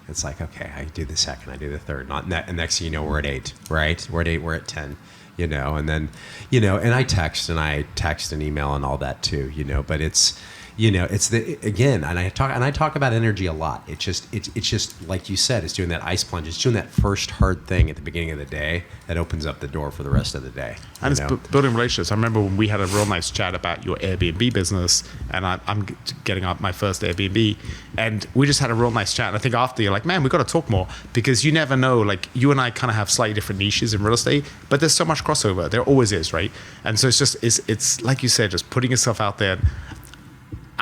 it's like, okay, I do the second, I do the third, and next thing you know, we're at 8, right? We're at 8, we're at 10, and then, and I text and email and all that too, but it's again, and I talk about energy a lot. It's just like you said, it's doing that ice plunge. It's doing that first hard thing at the beginning of the day that opens up the door for the rest of the day. And it's building relationships. I remember when we had a real nice chat about your Airbnb business, and I'm getting up my first Airbnb, and we just had a real nice chat. And I think after, you're like, man, we got to talk more, because you never know. Like, you and I kind of have slightly different niches in real estate, but there's so much crossover. There always is, right? And so it's like you said, just putting yourself out there.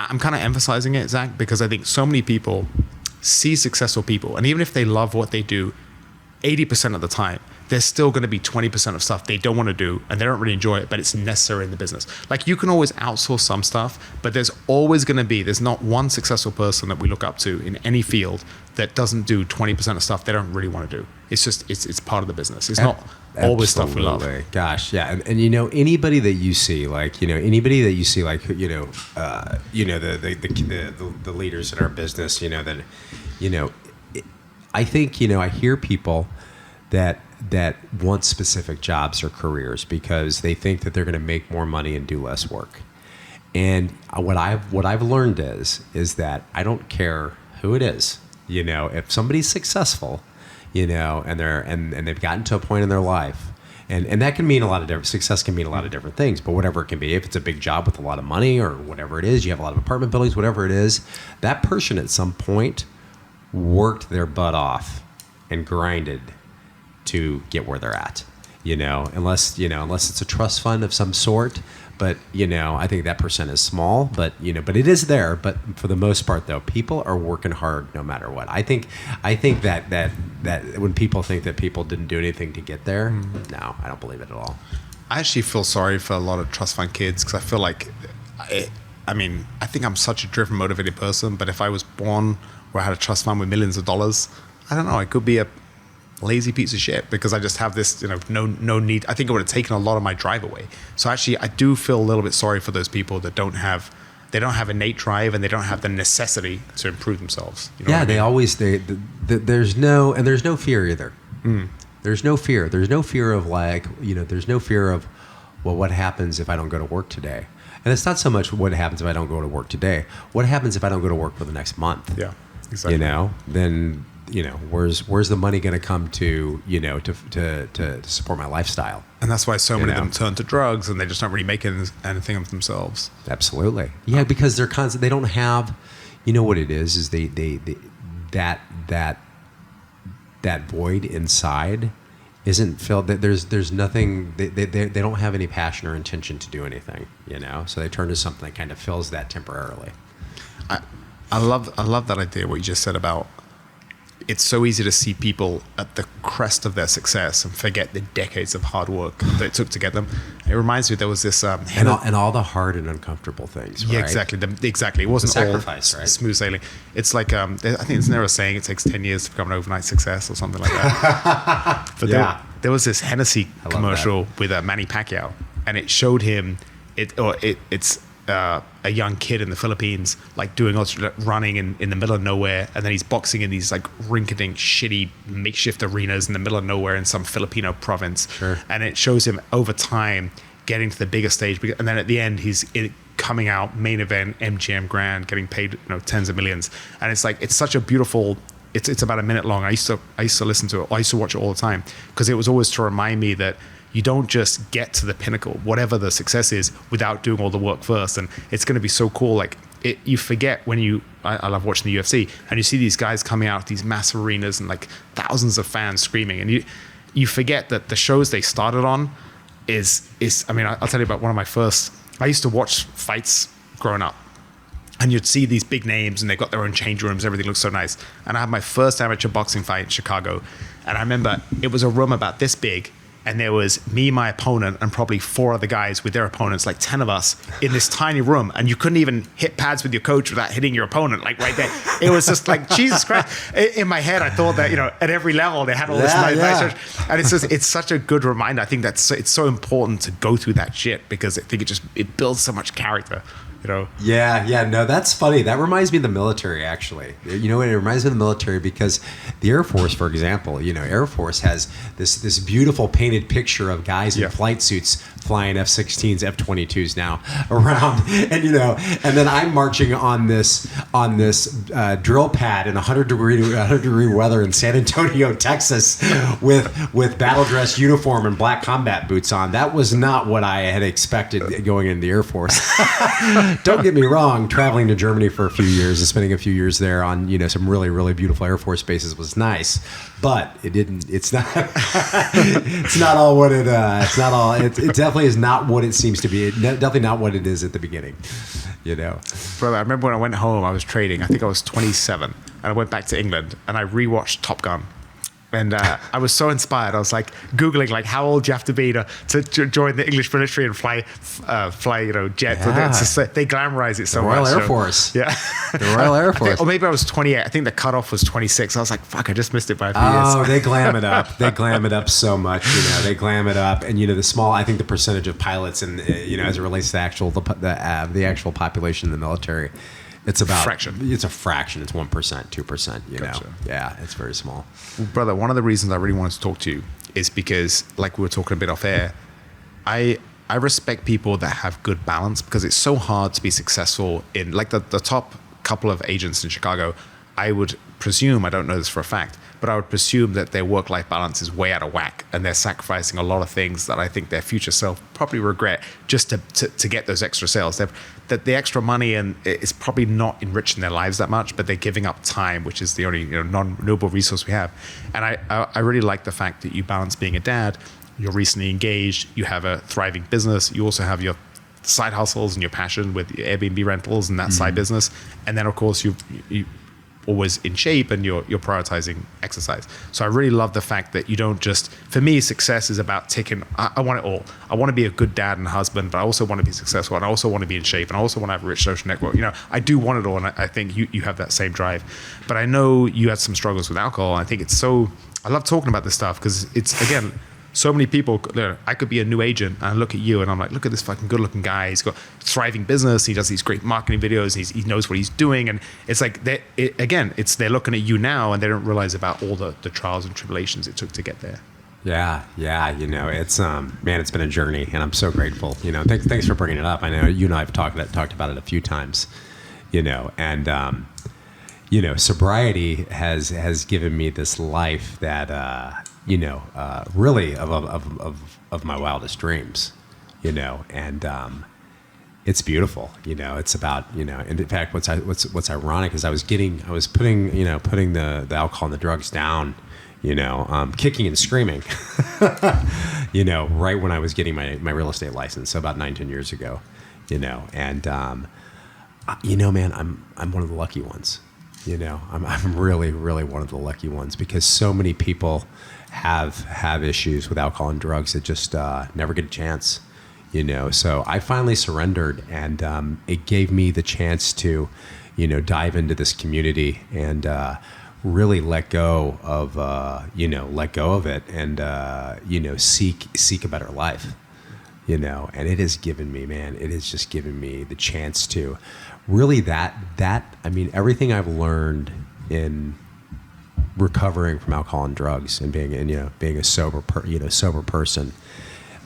I'm kind of emphasizing it, Zach, because I think so many people see successful people, and even if they love what they do, 80% of the time, there's still going to be 20% of stuff they don't want to do, and they don't really enjoy it, but it's necessary in the business. Like, you can always outsource some stuff, but there's always going to be, there's not one successful person that we look up to in any field that doesn't do 20% of stuff they don't really want to do. It's just, it's part of the business. It's not always stuff we love. Gosh, yeah. And anybody that you see, like, the leaders in our business, I think, I hear people that want specific jobs or careers because they think that they're going to make more money and do less work. And what I've learned is that I don't care who it is. If somebody's successful, and they've gotten to a point in their life, and that can mean a lot of different, success can mean a lot of different things, but whatever it can be, if it's a big job with a lot of money or whatever it is, you have a lot of apartment buildings, whatever it is, that person at some point worked their butt off and grinded to get where they're at, unless it's a trust fund of some sort. But, I think that percent is small, but it is there. But for the most part, though, people are working hard no matter what. I think that when people think that people didn't do anything to get there, no, I don't believe it at all. I actually feel sorry for a lot of trust fund kids because I feel like, I think I'm such a driven, motivated person, but if I was born where I had a trust fund with millions of dollars, I don't know, I could be a lazy piece of shit because I just have this, no need. I think it would have taken a lot of my drive away. So actually, I do feel a little bit sorry for those people that don't have innate drive and they don't have the necessity to improve themselves. You know what I mean? They always, there's no fear either. There's no fear. There's no fear of there's no fear of, well, what happens if I don't go to work today? And it's not so much what happens if I don't go to work today. What happens if I don't go to work for the next month? Yeah, exactly. Then, where's the money going to come to, to support my lifestyle? And that's why so many of them turn to drugs and they just not really making anything of themselves. Absolutely. Yeah, because they're constant. They don't have, what it is they that void inside isn't filled. That there's nothing. They don't have any passion or intention to do anything. So they turn to something that kind of fills that temporarily. I love that idea. What you just said about it's so easy to see people at the crest of their success and forget the decades of hard work that it took to get them. It reminds me there was this and all the hard and uncomfortable things. Right? Yeah, exactly. It wasn't all right? Smooth sailing. It's like I think it's never a saying. It takes 10 years to become an overnight success or something like that. But there was this Hennessy commercial with Manny Pacquiao, and it showed him it's a young kid in the Philippines, like doing running in the middle of nowhere, and then he's boxing in these like rinky-dink, shitty makeshift arenas in the middle of nowhere in some Filipino province. Sure. And it shows him over time getting to the bigger stage, and then at the end he's coming out main event MGM Grand, getting paid tens of millions. And it's like it's such a beautiful. It's about a minute long. I used to listen to it. I used to watch it all the time because it was always to remind me that you don't just get to the pinnacle, whatever the success is, without doing all the work first. And it's going to be so cool. Like you forget when I love watching the UFC, and you see these guys coming out of these massive arenas and like thousands of fans screaming, and you forget that the shows they started on is. I mean, I'll tell you about one of my first. I used to watch fights growing up, and you'd see these big names, and they've got their own change rooms. Everything looks so nice. And I had my first amateur boxing fight in Chicago, and I remember it was a room about this big. And there was me, my opponent, and probably 4 other guys with their opponents, like 10 of us in this tiny room. And you couldn't even hit pads with your coach without hitting your opponent, like right there. It was just like, Jesus Christ. In my head, I thought that, at every level, they had all this nice. And it's such a good reminder. I think it's so important to go through that shit because I think it builds so much character. Yeah, no, that's funny. That reminds me of the military, actually. It reminds me of the military because the Air Force, for example, Air Force has this beautiful painted picture of guys in flight suits flying F-16s, F-22s now around, and then I'm marching on this drill pad in 100 degree weather in San Antonio, Texas, with battle dress uniform and black combat boots on. That was not what I had expected going into the Air Force. Don't get me wrong, traveling to Germany for a few years and spending a few years there on some really, really beautiful Air Force bases was nice, but it's not all what it definitely is not what it seems to be. Definitely not what it is at the beginning. Brother, I remember when I went home, I was trading. I think I was 27, and I went back to England and I rewatched Top Gun. And I was so inspired. I was like Googling like how old you have to be to join the English military and fly jet. Yeah. They glamorize it so much. Royal Air Force. Yeah. The Royal Air Force. Or maybe I was 28. I think the cutoff was 26. I was like, fuck, I just missed it by a few years. Oh, they glam it up. They glam it up so much. They glam it up. And I think the percentage of pilots and as it relates to the actual population in the military, it's about fraction. It's a fraction. It's 1%, 2%. Gotcha. Yeah, it's very small. Well, brother, one of the reasons I really wanted to talk to you is because, like we were talking a bit off air, I respect people that have good balance because it's so hard to be successful in like the top couple of agents in Chicago. I would presume, I don't know this for a fact, but I would presume that their work-life balance is way out of whack and they're sacrificing a lot of things that I think their future self probably regret just to get those extra sales. That the extra money and it's probably not enriching their lives that much, but they're giving up time, which is the only non-renewable resource we have. And I really like the fact that you balance being a dad, you're recently engaged, you have a thriving business, you also have your side hustles and your passion with your Airbnb rentals and that side business, and then of course you always in shape and you're prioritizing exercise. So I really love the fact that you don't just, for me, success is about ticking. I want it all. I want to be a good dad and husband, but I also want to be successful, and I also want to be in shape, and I also want to have a rich social network. I do want it all, and I think you have that same drive. But I know you had some struggles with alcohol. I think I love talking about this stuff because it's, again, so many people, I could be a new agent and I look at you and I'm like, look at this fucking good looking guy. He's got a thriving business. He does these great marketing videos. He knows what he's doing. And it's like, they're looking at you now and they don't realize about all the trials and tribulations it took to get there. Yeah. It's man, it's been a journey, and I'm so grateful. Thanks for bringing it up. I know you and I have talked about it a few times. And sobriety has given me this life that really of my wildest dreams. And it's beautiful. It's about and in fact, what's ironic is I was putting the alcohol and the drugs down. Kicking and screaming, right when I was getting my real estate license, so about 9-10 years ago, and man, I'm one of the lucky ones. I'm really, really one of the lucky ones, because so many people have issues with alcohol and drugs that just never get a chance. So I finally surrendered, and it gave me the chance to, dive into this community and really let go of it and seek a better life. And it has given me, man, it has just given me the chance to really everything I've learned in recovering from alcohol and drugs and being a sober person,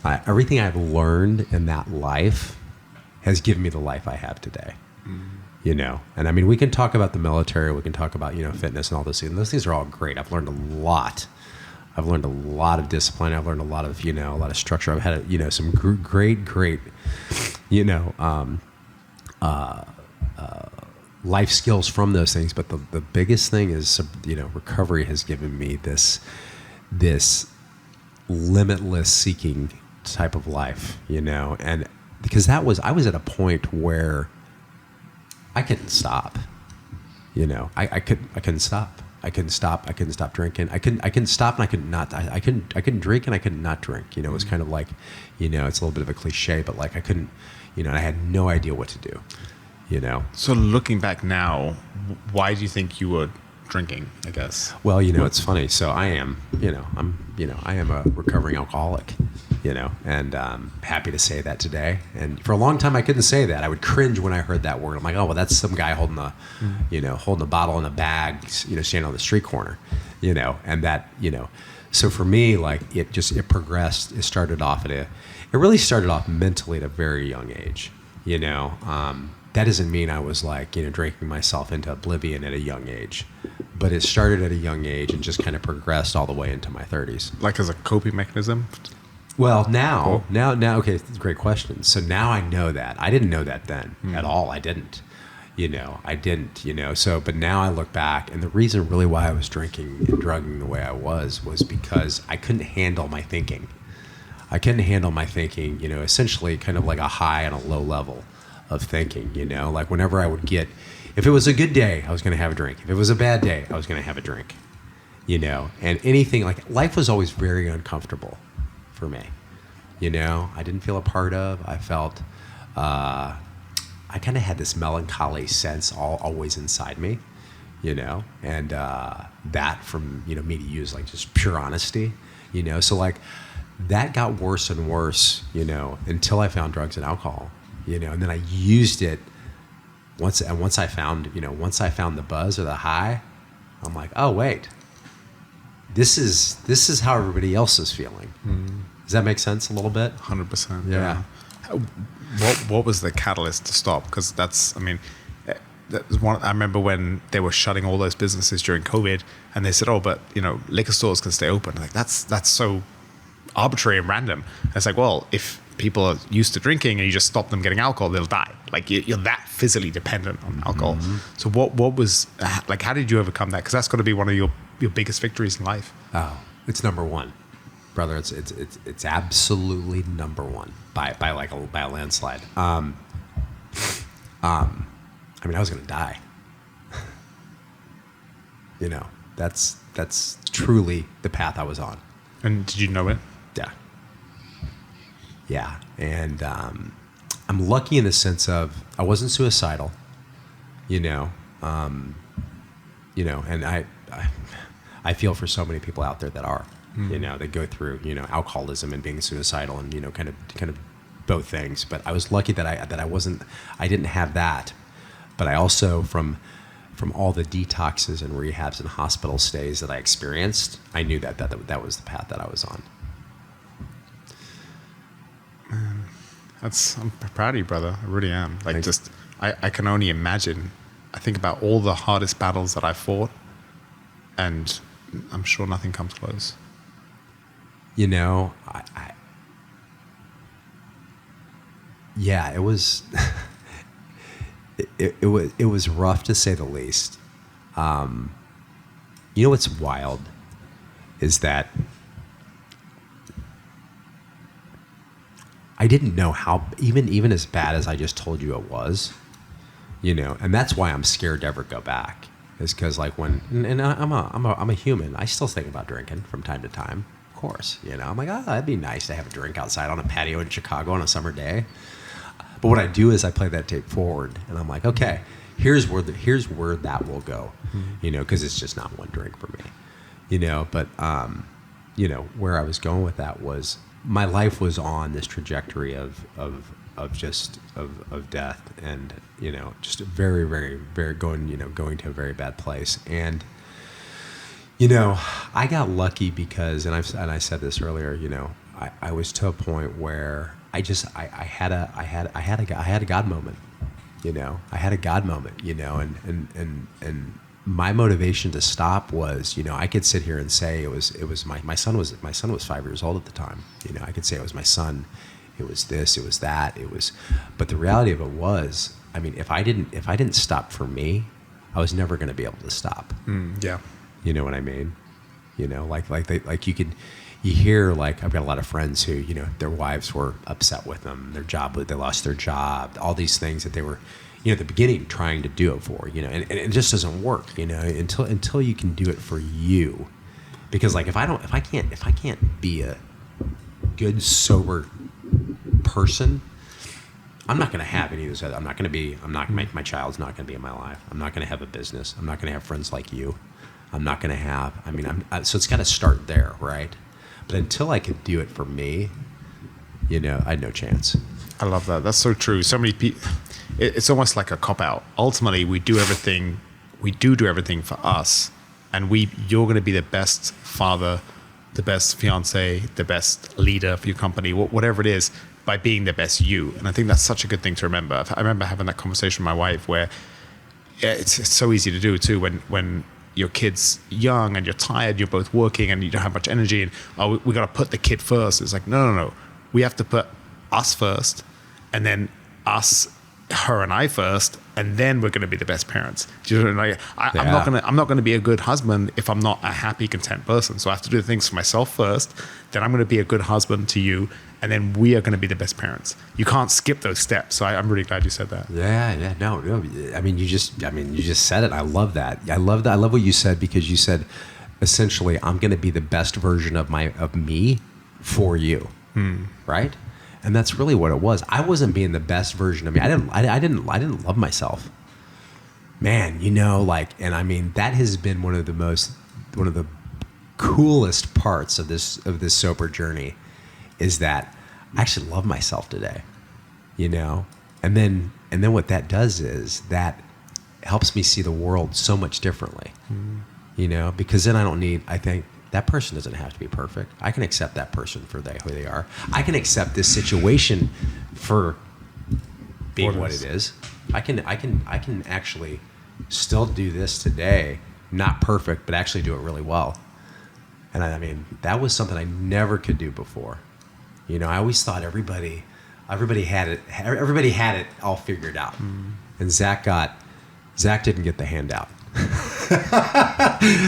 everything I've learned in that life has given me the life I have today. And we can talk about the military, we can talk about fitness and all those things. And those things are all great. I've learned a lot. I've learned a lot of discipline. I've learned a lot of structure. I've had some great life skills from those things. But the biggest thing is recovery has given me this limitless seeking type of life. And because I was at a point where I couldn't stop. I couldn't stop. I couldn't stop drinking. I couldn't stop, and I couldn't drink, and I could not drink. It was kind of like, it's a little bit of a cliche, but like I couldn't, and I had no idea what to do. So looking back now, why do you think you were drinking, I guess? Well, it's funny. So I am, I am a recovering alcoholic, and happy to say that today. And for a long time, I couldn't say that. I would cringe when I heard that word. I'm like, oh, well, that's some guy holding a bottle in a bag, standing on the street corner, and that, so for me, like it progressed. It really started off mentally at a very young age, that doesn't mean I was like, drinking myself into oblivion at a young age, but it started at a young age and just kind of progressed all the way into my 30s. Like as a coping mechanism? Well, now, okay, great question. So now I know that. I didn't know that then at all. I didn't, so, but now I look back, and the reason really why I was drinking and drugging the way I was because I couldn't handle my thinking. Essentially kind of like a high and a low level of thinking, like whenever I would get, if it was a good day, I was going to have a drink. If it was a bad day, I was going to have a drink, and anything, like life was always very uncomfortable for me. I didn't feel a part of. I felt, I kind of had this melancholy sense always inside me, and that from, me to use like just pure honesty, so like that got worse and worse, until I found drugs and alcohol, and then I used it once I found the buzz or the high. I'm like, oh wait, this is how everybody else is feeling. Does that make sense a little bit? 100%. Yeah. What was the catalyst to stop? Because that was one. I remember when they were shutting all those businesses during COVID, and they said, "Oh, but liquor stores can stay open." Like that's so arbitrary and random. And it's like, well, if people are used to drinking and you just stop them getting alcohol, they'll die. Like you're that physically dependent on alcohol. So what was like? How did you overcome that? Because that's got to be one of your biggest victories in life. Oh, it's number one. brother. It's absolutely number one by a landslide. I mean, I was gonna die. You know, that's truly the path I was on. And did you know it? Yeah. Yeah, and I'm lucky in the sense of I wasn't suicidal. You know, and I feel for so many people out there that are. You know, they go through, you know, alcoholism and being suicidal and, you know, kind of both things. But I was lucky that I didn't have that. But I also, from all the detoxes and rehabs and hospital stays that I experienced, I knew that was the path that I was on. Man, I'm proud of you, brother. I really am. Like, I can only imagine. I think about all the hardest battles that I fought, and I'm sure nothing comes close. You know, yeah, it was, it was rough to say the least. You know what's wild is that I didn't know how, even as bad as I just told you it was, you know, and that's why I'm scared to ever go back. Is because like I'm a human. I still think about drinking from time to time. Course, you know, I'm like, that'd be nice to have a drink outside on a patio in Chicago on a summer day. But what I do is I play that tape forward, and I'm like, okay, here's where that will go, you know, because it's just not one drink for me, you know. But you know, where I was going with that was my life was on this trajectory of death, and you know, just very, very, very going to a very bad place. And you know, I got lucky because, and I said this earlier, you know, I was to a point where I had a God moment, you know, and my motivation to stop was, you know, I could sit here and say it was my son was 5 years old at the time, you know, I could say it was my son, it was this, it was that, but the reality of it was, I mean, if I didn't stop for me, I was never going to be able to stop. Yeah. You know what I mean? You know, you hear, like, I've got a lot of friends who, you know, their wives were upset with them, they lost their job, all these things that they were, you know, at the beginning trying to do it for, you know, and it just doesn't work, you know, until you can do it for you. Because like, if I can't be a good, sober person, I'm not going to have any of this. My child's not going to be in my life. I'm not going to have a business. I'm not going to have friends like you. I'm not going to have, so it's got to start there, right? But until I could do it for me, you know, I had no chance. I love that. That's so true. So many people, it's almost like a cop-out. Ultimately, we do everything for us, and you're going to be the best father, the best fiance, the best leader for your company, whatever it is, by being the best you. And I think that's such a good thing to remember. I remember having that conversation with my wife where it's so easy to do too when your kid's young and you're tired, you're both working and you don't have much energy, and we got to put the kid first. It's like, no. We have to put us first, and then her and I first, and then we're going to be the best parents. Do you know what I mean? I'm not going to be a good husband if I'm not a happy, content person. So I have to do things for myself first. Then I'm going to be a good husband to you, and then we are going to be the best parents. You can't skip those steps. So I'm really glad you said that. Yeah, no. I mean, you just said it. I love that. I love what you said, because you said essentially, I'm going to be the best version of me for you, right? And that's really what it was. I wasn't being the best version of me. I didn't love myself, man. You know, like, and I mean, that has been one of the coolest parts of this sober journey, is that I actually love myself today. You know, and then what that does is that helps me see the world so much differently. You know, because then I think that person doesn't have to be perfect. I can accept that person for who they are. I can accept this situation for being what it is. I can actually still do this today, not perfect, but actually do it really well. And I mean, that was something I never could do before. You know, I always thought everybody had it all figured out. And Zach didn't get the handout.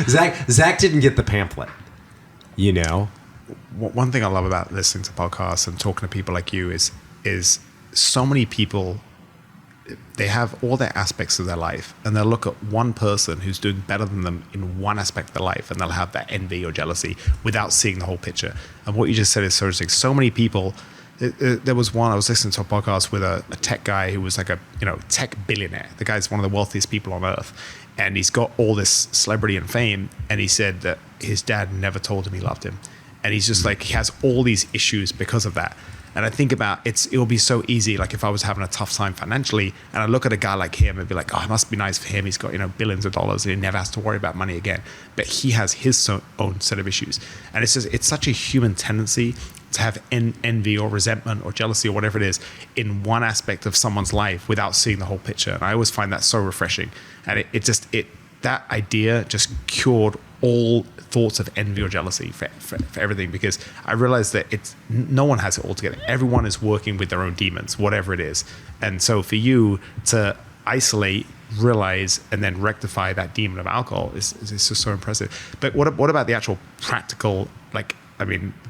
Zach didn't get the pamphlet, you know, one thing I love about listening to podcasts and talking to people like you is so many people, they have all their aspects of their life, and they'll look at one person who's doing better than them in one aspect of their life, and they'll have that envy or jealousy without seeing the whole picture. And what you just said is so interesting. So many people. There was one, I was listening to a podcast with a tech guy who was like a tech billionaire. The guy's one of the wealthiest people on earth, and he's got all this celebrity and fame. And he said that his dad never told him he loved him, and he's just like, he has all these issues because of that. And I think about it will be so easy. Like if I was having a tough time financially, and I look at a guy like him and be like, oh, it must be nice for him. He's got billions of dollars and he never has to worry about money again. But he has his own set of issues, and it's such a human tendency to have envy or resentment or jealousy or whatever it is in one aspect of someone's life without seeing the whole picture. And I always find that so refreshing. And that idea just cured all thoughts of envy or jealousy for everything, because I realized that no one has it all together. Everyone is working with their own demons, whatever it is. And so for you to isolate, realize, and then rectify that demon of alcohol is just so impressive. But what about the actual practical,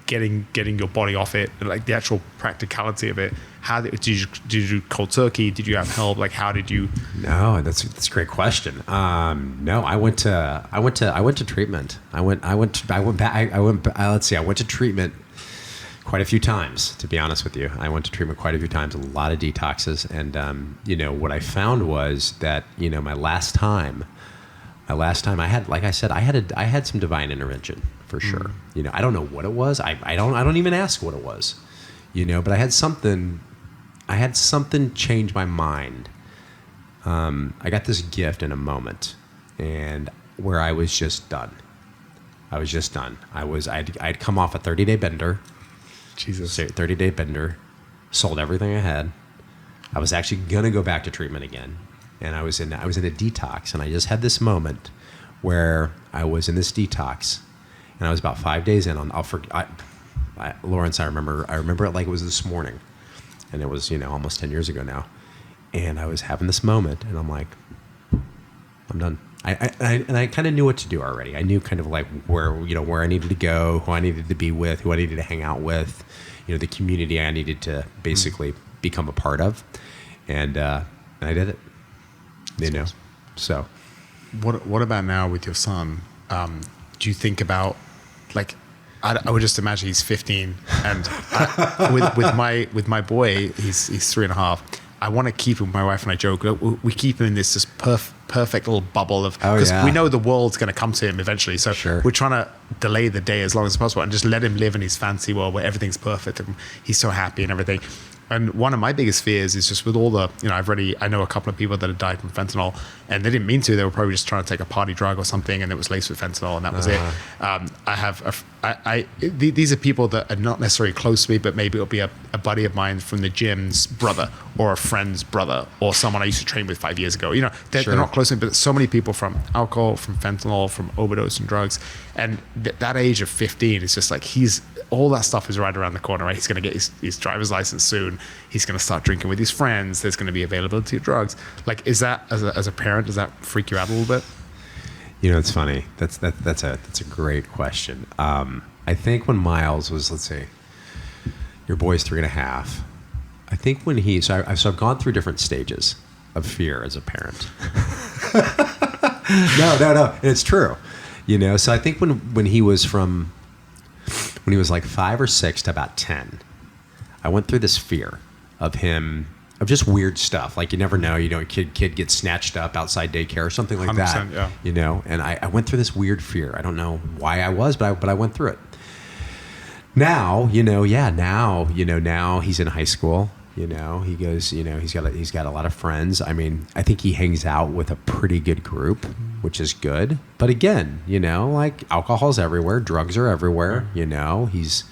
getting your body off it, like the actual practicality of it? How did you do cold turkey? Did you have help? Like, how did you? No, that's a great question. No, I went to treatment. I went to treatment quite a few times, to be honest with you. I went to treatment quite a few times, a lot of detoxes. And, what I found was that, my last time I had, like I said, I had some divine intervention for sure. I don't know what it was. I don't even ask what it was, but I had something change my mind. I got this gift in a moment, and where I was just done. I'd come off a 30-day bender. Jesus. 30-day bender, sold everything I had. I was actually gonna go back to treatment again, and I was in a detox, and I just had this moment where I was in this detox, and I was about 5 days in. Lawrence, I remember it like it was this morning, and it was almost 10 years ago now, and I was having this moment, and I'm like, I'm done. I kind of knew what to do already. I knew kind of like where I needed to go, who I needed to be with, who I needed to hang out with, the community I needed to basically become a part of, and I did it. So. What about now with your son? Do you think about, like, I would just imagine he's 15, and with my boy, he's 3.5. I want to keep him. My wife and I joke, we keep him in this just perfect little bubble of, because we know the world's going to come to him eventually. So we're trying to delay the day as long as possible and just let him live in his fancy world where everything's perfect and he's so happy and everything. And one of my biggest fears is just with all the, I know a couple of people that have died from fentanyl, and they didn't mean to. They were probably just trying to take a party drug or something, and it was laced with fentanyl, and that was it. These are people that are not necessarily close to me, but maybe it'll be a buddy of mine from the gym's brother, or a friend's brother, or someone I used to train with 5 years ago. They're not close to me, but so many people from alcohol, from fentanyl, from overdose and drugs. And that age of 15 is just like, all that stuff is right around the corner, right? He's going to get his driver's license soon. He's going to start drinking with his friends. There's going to be availability of drugs. Like, is that, as a parent, does that freak you out a little bit? It's funny. That's a great question. I think when Miles was, let's see, your boy's 3.5. I think when I've gone through different stages of fear as a parent. No, it's true. So I think when he was like 5 or 6 to about 10, I went through this fear of him, of just weird stuff. Like, you never know, a kid gets snatched up outside daycare or something like that. Yeah. And I went through this weird fear. I don't know why I was, but I went through it. Now, now he's in high school. He goes, he's got a lot of friends. I mean, I think he hangs out with a pretty good group, which is good. But again, like, alcohol's everywhere, drugs are everywhere. He's,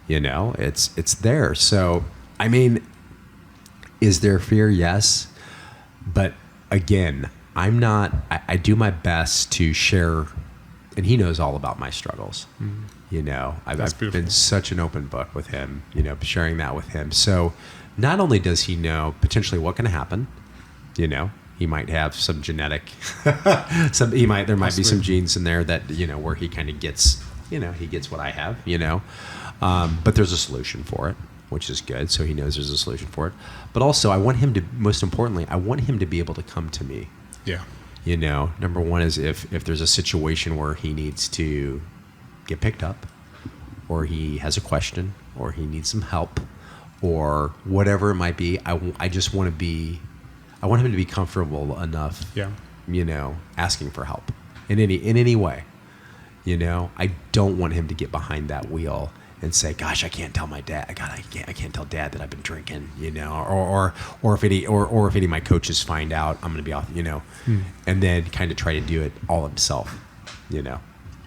it's there. So, I mean, is there fear? Yes. But again, I do my best to share, and he knows all about my struggles. I've been such an open book with him, sharing that with him. So not only does he know potentially what can happen, he might have some genetic, there might be some genes in there that, where he kind of gets he gets what I have, but there's a solution for it, which is good. So he knows there's a solution for it. But also most importantly, I want him to be able to come to me. Yeah. Number one is if there's a situation where he needs to get picked up, or he has a question, or he needs some help, or whatever it might be, I want him to be comfortable enough, asking for help in any way. I don't want him to get behind that wheel and say, "Gosh, I can't tell my dad. I can't tell Dad that I've been drinking." Or if any of my coaches find out, I'm going to be off. And then kind of try to do it all himself.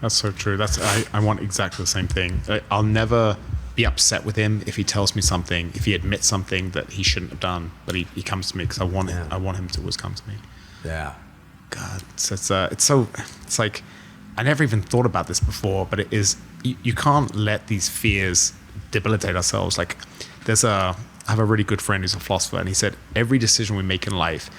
That's so true. I want exactly the same thing. I'll never be upset with him if he tells me something, if he admits something that he shouldn't have done, but he comes to me because I want him to always come to me. Yeah. God, it's like I never even thought about this before, but it is. You can't let these fears debilitate ourselves. Like I have a really good friend who's a philosopher, and he said every decision we make in life,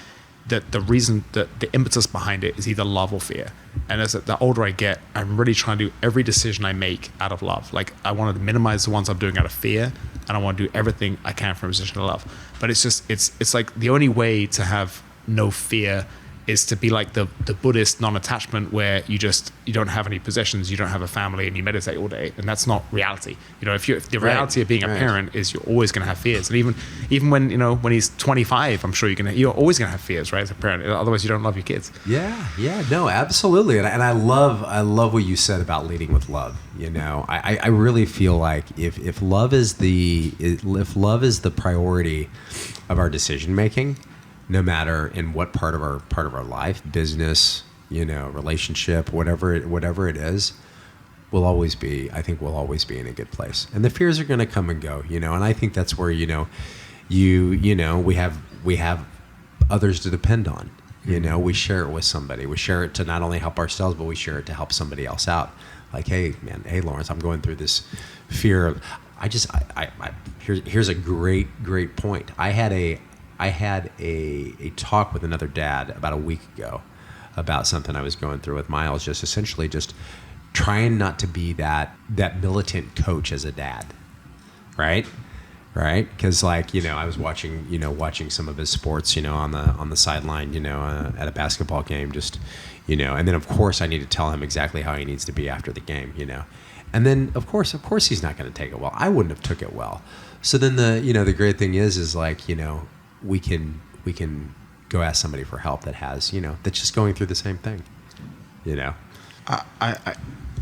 that the reason that the impetus behind it is either love or fear. And as the older I get, I'm really trying to do every decision I make out of love. Like I want to minimize the ones I'm doing out of fear, and I want to do everything I can from a position of love. But it's like the only way to have no fear is to be like the Buddhist non-attachment, where you don't have any possessions, you don't have a family, and you meditate all day, and that's not reality. If the reality of being a parent is you're always going to have fears, and even when when he's 25, I'm sure you're always going to have fears, right? As a parent, otherwise you don't love your kids. Yeah, no, absolutely, and I love what you said about leading with love. I really feel like if love is the priority of our decision making, no matter in what part of our life, business, relationship, whatever it is, we'll always be in a good place. And the fears are going to come and go, and I think that's where we have others to depend on. We share it with somebody. We share it to not only help ourselves, but we share it to help somebody else out. Like, hey Lawrence, I'm going through this fear. Here's a great point. I had a talk with another dad about a week ago about something I was going through with Miles, just essentially just trying not to be that militant coach as a dad, right? Because I was watching some of his sports, on the sideline, at a basketball game, just, and then of course I need to tell him exactly how he needs to be after the game, and then of course he's not going to take it well. I wouldn't have took it well. So then the great thing is like, we can go ask somebody for help that has, that's just going through the same thing, I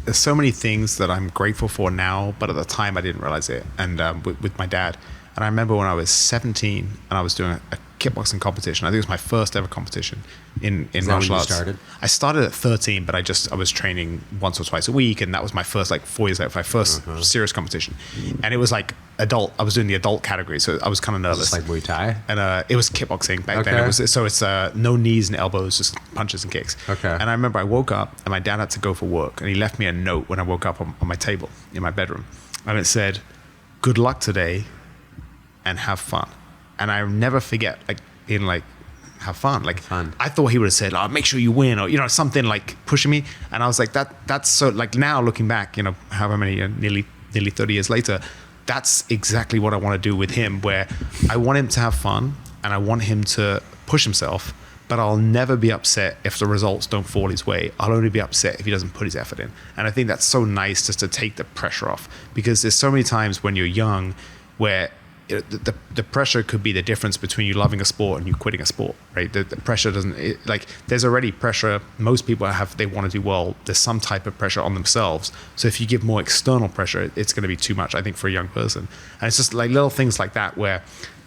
there's so many things that I'm grateful for now, but at the time I didn't realize it. And with my dad, and I remember when I was 17 and I was doing a kickboxing competition. I think it was my first ever competition in martial arts. Started? I started at 13, but I was training once or twice a week, and that was my first 4 years later, my first serious competition. And it was like adult. I was doing the adult category, so I was kind of nervous. Was this like Muay Thai? And it was kickboxing back then. It's no knees and elbows, just punches and kicks. Okay. And I remember I woke up and my dad had to go for work, and he left me a note when I woke up on my table in my bedroom, and it said, "Good luck today, and have fun." And I never forget, have fun. Fun. I thought he would have said, "Oh, make sure you win," or something pushing me. And I was like, that's so now looking back, however many nearly 30 years later, that's exactly what I want to do with him, where I want him to have fun and I want him to push himself, but I'll never be upset if the results don't fall his way. I'll only be upset if he doesn't put his effort in. And I think that's so nice, just to take the pressure off, because there's so many times when you're young where the pressure could be the difference between you loving a sport and you quitting a sport, right? The pressure doesn't, there's already pressure. Most people they want to do well. There's some type of pressure on themselves. So if you give more external pressure, it's going to be too much, I think, for a young person. And it's just little things like that, where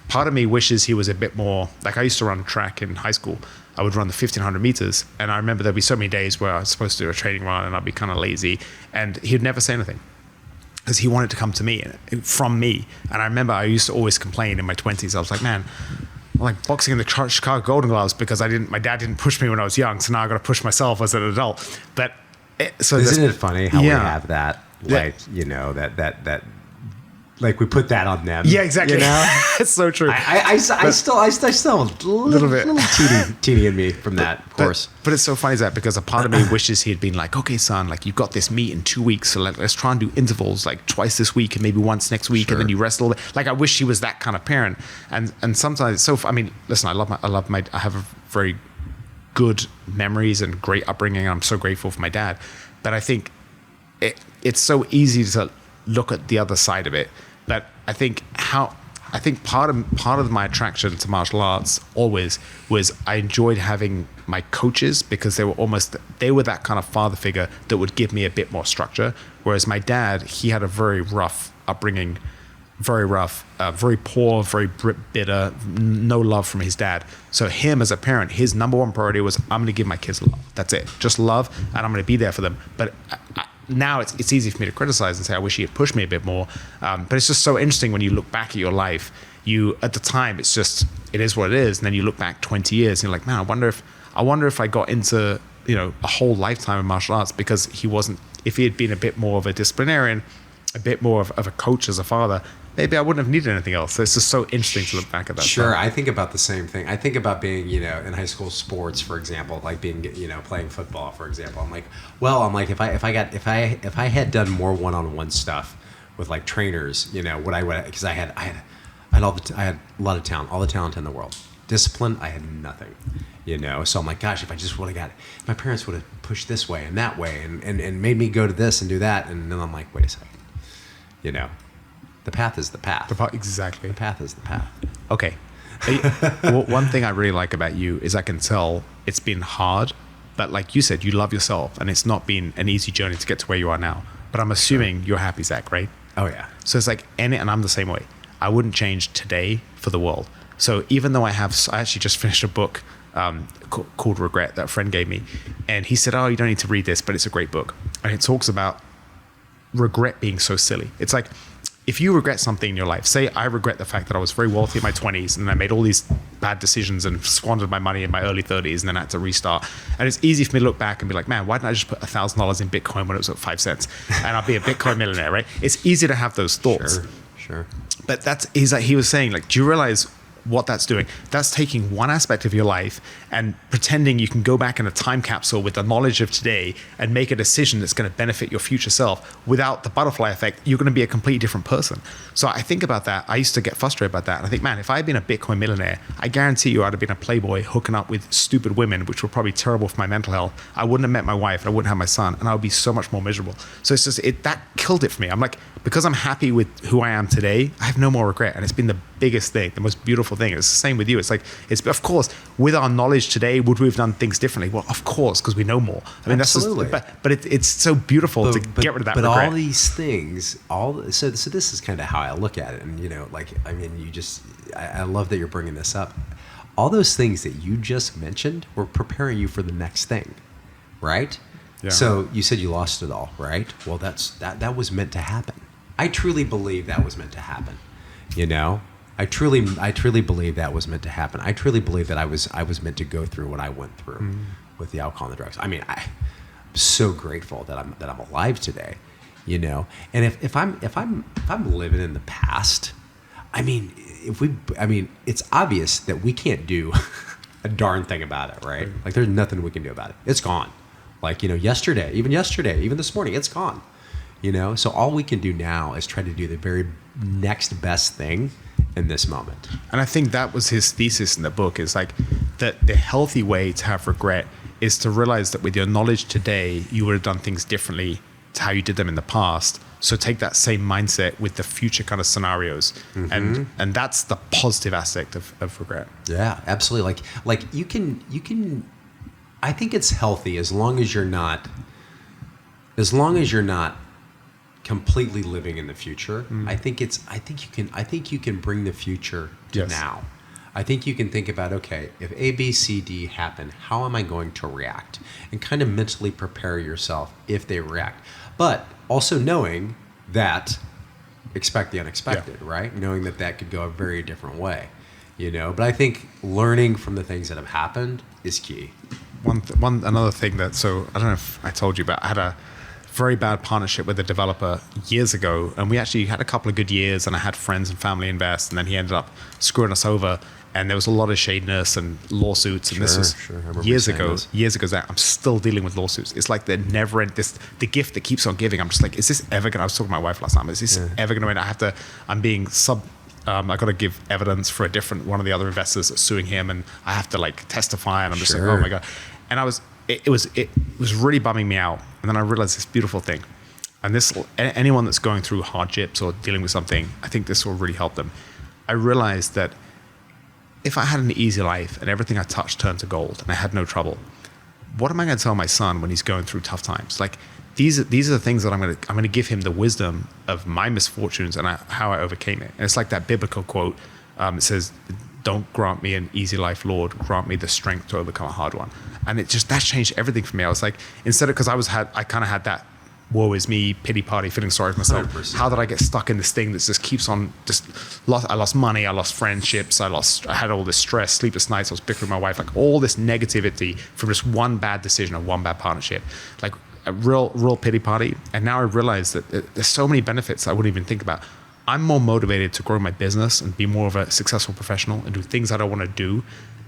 part of me wishes he was a bit more, I used to run track in high school. I would run the 1,500 meters. And I remember there'd be so many days where I was supposed to do a training run and I'd be kind of lazy, and he'd never say anything, because he wanted to come to me, from me. And I remember I used to always complain in my 20s. I was like, man, I'm like boxing in the Chicago Golden Gloves because my dad didn't push me when I was young, so now I got to push myself as an adult. But isn't it funny how we have that, that like we put that on them. Yeah, exactly. You know? It's so true. I still have a little bit. teeny in me from that, of course. But it's so funny, Zach, because a part of me wishes he had been like, okay, son, like you've got this meet in 2 weeks, so let's try and do intervals like twice this week and maybe once next week, and then you rest a little bit. Like I wish he was that kind of parent. And sometimes it's so. I mean, listen, I have a very good memories and great upbringing, and I'm so grateful for my dad. But I think it's so easy to look at the other side of it. But I think part of my attraction to martial arts always was I enjoyed having my coaches, because they were that kind of father figure that would give me a bit more structure. Whereas my dad, he had a very rough upbringing, very rough, very poor, very bitter, no love from his dad. So him as a parent, his number one priority was, I'm going to give my kids love. That's it, just love, and I'm going to be there for them. But now it's easy for me to criticize and say I wish he had pushed me a bit more. But it's just so interesting when you look back at your life. At the time, it is what it is, and then you look back 20 years and you're like, man, I wonder if I got into a whole lifetime of martial arts because if he had been a bit more of a disciplinarian, a bit more of a coach as a father, maybe I wouldn't have needed anything else. So it's just so interesting to look back at that. Sure, time. I think about the same thing. I think about being, in high school sports, for example, like being, playing football, for example. I'm like, if I had done more one-on-one stuff with like trainers, what I would, because I had a lot of talent, all the talent in the world. Discipline, I had nothing, So I'm like, gosh, if I just would have if my parents would have pushed this way and that way and made me go to this and do that, and then I'm like, wait a second, the path is the path. Exactly. The path is the path. Okay. One thing I really like about you is I can tell it's been hard, but like you said, you love yourself, and it's not been an easy journey to get to where you are now. But I'm assuming you're happy, Zach, right? Oh, yeah. So it's like, and I'm the same way. I wouldn't change today for the world. So even though I actually just finished a book called Regret that a friend gave me, and he said, oh, you don't need to read this, but it's a great book. And it talks about regret being so silly. It's like, if you regret something in your life, say I regret the fact that I was very wealthy in my 20s and I made all these bad decisions and squandered my money in my early 30s and then I had to restart. And it's easy for me to look back and be like, man, why didn't I just put $1,000 in Bitcoin when it was at 5 cents and I'll be a Bitcoin millionaire, right? It's easy to have those thoughts. Sure. But he was saying, like, do you realize what that's doing? That's taking one aspect of your life and pretending you can go back in a time capsule with the knowledge of today and make a decision that's going to benefit your future self. Without the butterfly effect, you're going to be a completely different person. So I think about that. I used to get frustrated about that. And I think, man, if I had been a Bitcoin millionaire, I guarantee you I'd have been a playboy hooking up with stupid women, which were probably terrible for my mental health. I wouldn't have met my wife and I wouldn't have my son, and I would be so much more miserable. So it's just, that killed it for me. I'm like, because I'm happy with who I am today, I have no more regret. And it's been the biggest thing, the most beautiful thing. It's the same with you. It's like, of course, with our knowledge today, would we have done things differently? Well, of course, because we know more. I mean, absolutely. That's just, but it's so beautiful to get rid of that regret. But all these things, so this is kind of how I look at it. And, I love that you're bringing this up. All those things that you just mentioned were preparing you for the next thing, right? Yeah. So you said you lost it all, right? Well, that was meant to happen. I truly believe that was meant to happen. I truly believe that was meant to happen. I truly believe that I was meant to go through what I went through with the alcohol and the drugs. I mean, I'm so grateful that I'm alive today, And if I'm living in the past, it's obvious that we can't do a darn thing about it, right? Like there's nothing we can do about it. It's gone. Like, yesterday, even this morning, it's gone. So all we can do now is try to do the very next best thing in this moment. And I think that was his thesis in the book, is like that the healthy way to have regret is to realize that with your knowledge today, you would have done things differently to how you did them in the past. So take that same mindset with the future kind of scenarios. And that's the positive aspect of regret. Yeah, absolutely. Like you can, I think it's healthy as long as you're not completely living in the future. I think you can bring the future to now. I think you can think about, okay, if A, B, C, D happen, how am I going to react? And kind of mentally prepare yourself if they react. But also knowing that, expect the unexpected, right? Knowing that could go a very different way, But I think learning from the things that have happened is key. Another thing so I don't know if I told you, but I had a very bad partnership with a developer years ago, and we actually had a couple of good years, and I had friends and family invest, and then he ended up screwing us over, and there was a lot of shadiness and lawsuits, and this was years ago. Zach, I'm still dealing with lawsuits. It's like the never end, the gift that keeps on giving. I'm just like, is this ever gonna? I was talking to my wife last time. Is this ever gonna end? I'm being I got to give evidence for one of the other investors that's suing him, and I have to like testify, and I'm just like, oh my god. And it was really bumming me out. And then I realized this beautiful thing, and anyone that's going through hardships or dealing with something, I think this will really help them. I realized that if I had an easy life and everything I touched turned to gold and I had no trouble, what am I going to tell my son when he's going through tough times? Like these are the things that I'm going to give him the wisdom of my misfortunes and how I overcame it. And it's like that biblical quote. It says, "Don't grant me an easy life, Lord. Grant me the strength to overcome a hard one." And that changed everything for me. I was like, instead of, because I kind of had that woe is me, pity party, feeling sorry for myself. 100%. How did I get stuck in this thing that just keeps on I lost money, I lost friendships, I had all this stress, sleepless nights, I was bickering with my wife, like all this negativity from just one bad decision or one bad partnership, like a real pity party. And now I realize that there's so many benefits I wouldn't even think about. I'm more motivated to grow my business and be more of a successful professional and do things I don't want to do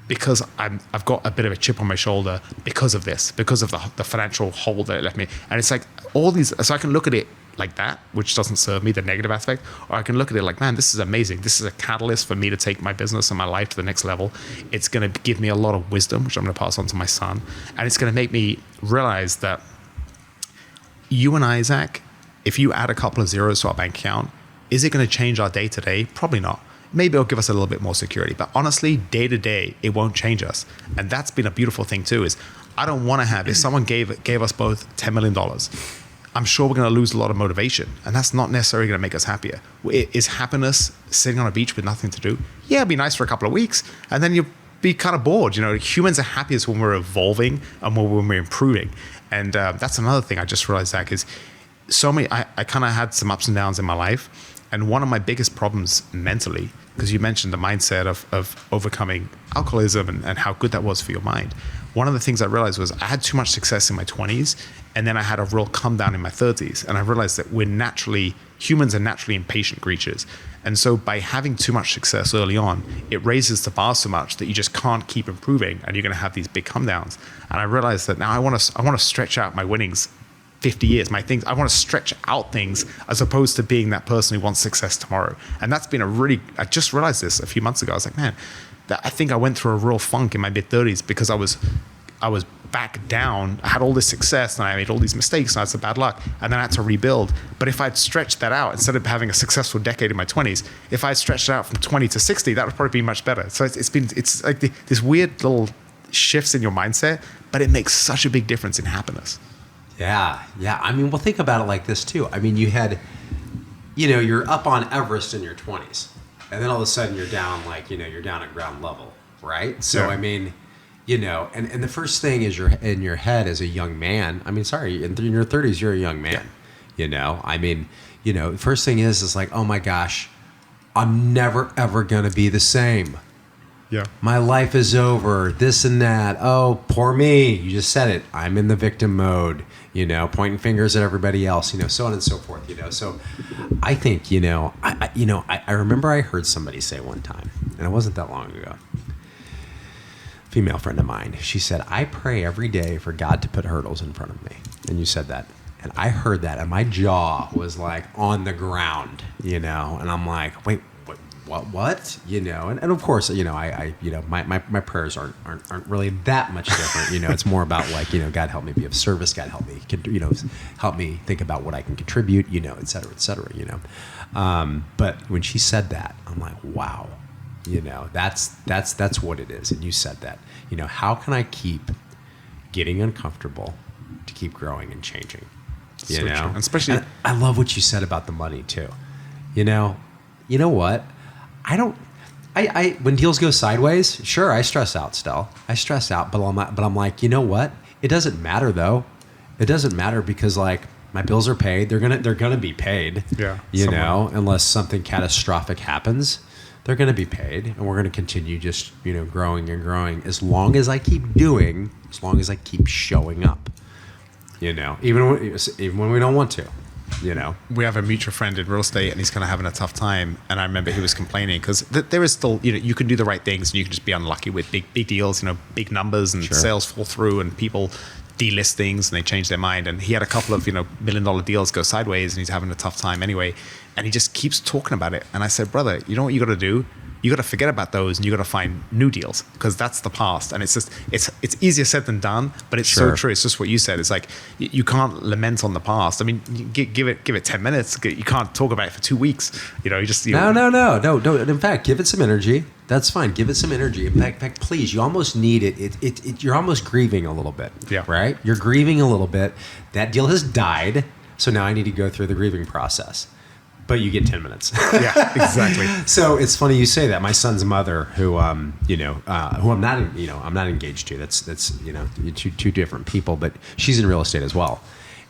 because I've got a bit of a chip on my shoulder because of this, because of the financial hole that it left me. And it's like all these, so I can look at it like that, which doesn't serve me, the negative aspect, or I can look at it like, man, this is amazing. This is a catalyst for me to take my business and my life to the next level. It's going to give me a lot of wisdom, which I'm going to pass on to my son. And it's going to make me realize that you and I, Zach, if you add a couple of zeros to our bank account, is it going to change our day to day? Probably not. Maybe it'll give us a little bit more security, but honestly, day to day, it won't change us. And that's been a beautiful thing too, is I don't want to have, if someone gave us both $10 million, I'm sure we're going to lose a lot of motivation, and that's not necessarily going to make us happier. Is happiness sitting on a beach with nothing to do? Yeah, it'd be nice for a couple of weeks, and then you'll be kind of bored. Humans are happiest when we're evolving and when we're improving. And that's another thing I just realized, Zach, is I kind of had some ups and downs in my life. And one of my biggest problems mentally, because you mentioned the mindset of overcoming alcoholism and how good that was for your mind. One of the things I realized was I had too much success in my 20s, and then I had a real come down in my 30s. And I realized that humans are naturally impatient creatures. And so by having too much success early on, it raises the bar so much that you just can't keep improving, and you're going to have these big come downs. And I realized that now I want to stretch out my winnings 50 years, my things. I want to stretch out things as opposed to being that person who wants success tomorrow. And that's been I just realized this a few months ago. I was like, man, I think I went through a real funk in my mid 30s because I was back down. I had all this success and I made all these mistakes and I had some bad luck, and then I had to rebuild. But if I'd stretched that out, instead of having a successful decade in my 20s, if I'd stretched it out from 20 to 60, that would probably be much better. So it's like this weird little shifts in your mindset, but it makes such a big difference in happiness. Yeah. I mean, well, think about it like this too. I mean, you're up on Everest in your 20s, and then all of a sudden you're down, you're down at ground level, right? So, yeah. I mean, and the first thing is in your head as a young man. I mean, sorry, in your 30s, you're a young man. Yeah. I mean, the first thing is like, oh my gosh, I'm never ever gonna be the same. Yeah. My life is over, this and that. Oh, poor me. You just said it. I'm in the victim mode, pointing fingers at everybody else, so on and so forth, So I think, I remember I heard somebody say one time, and it wasn't that long ago, a female friend of mine, she said, I pray every day for God to put hurdles in front of me. And you said that. And I heard that, and my jaw was like on the ground, and I'm like, wait, what? And of course, my prayers aren't really that much different. It's more about God help me be of service. God help me, help me think about what I can contribute, et cetera, et cetera, But when she said that, I'm like, wow, that's what it is. And you said that, how can I keep getting uncomfortable to keep growing and changing? So true. And especially, and I love what you said about the money too. You know what? I when deals go sideways, sure, I stress out still. I stress out, but I'm like, you know what? It doesn't matter though. It doesn't matter because my bills are paid. They're gonna be paid. Yeah. Unless something catastrophic happens, they're gonna be paid, and we're gonna continue just growing and growing as long as I keep showing up. even when we don't want to, We have a mutual friend in real estate, and he's kind of having a tough time. And I remember he was complaining because there is still, you can do the right things, and you can just be unlucky with big deals, big numbers, and sales fall through, and people delist things, and they change their mind. And he had a couple of $1 million deals go sideways, and he's having a tough time anyway. And he just keeps talking about it. And I said, brother, you know what you got to do? You got to forget about those, and you got to find new deals, because that's the past. And it's just it's easier said than done, but it's so true. It's just what you said. It's like you can't lament on the past. I mean, give it 10 minutes. You can't talk about it for 2 weeks. No. In fact, give it some energy. That's fine. Give it some energy. In fact, please, you almost need it. You're almost grieving a little bit. Yeah. Right. You're grieving a little bit. That deal has died, so now I need to go through the grieving process. But you get 10 minutes. Yeah, exactly. So it's funny you say that. My son's mother, who I'm not engaged to. That's two different people, but she's in real estate as well.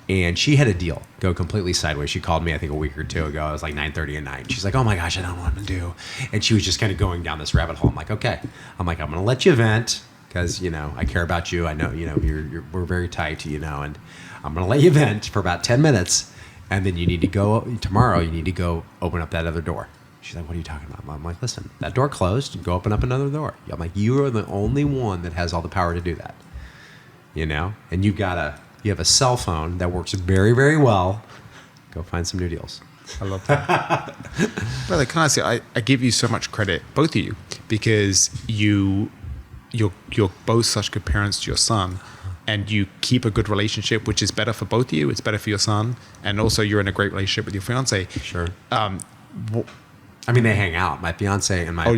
And she had a deal go completely sideways. She called me, I think, a week or two ago. It was like 9:30 at night. She's like, "Oh my gosh, I don't know what to do." And she was just kind of going down this rabbit hole. I'm like, "Okay." I'm going to let you vent, because I care about you. I know we're very tight, and I'm going to let you vent for about 10 minutes. And then you need to go tomorrow. You need to go open up that other door. She's like, "What are you talking about?" I'm like, "Listen, that door closed. Go open up another door." I'm like, "You are the only one that has all the power to do that, And you have a cell phone that works very, very well. Go find some new deals." I love that, brother. Can I say I give you so much credit, both of you, because you're both such good parents to your son. And you keep a good relationship, which is better for both of you. It's better for your son, and also you're in a great relationship with your fiance. Sure. They hang out. My fiance and my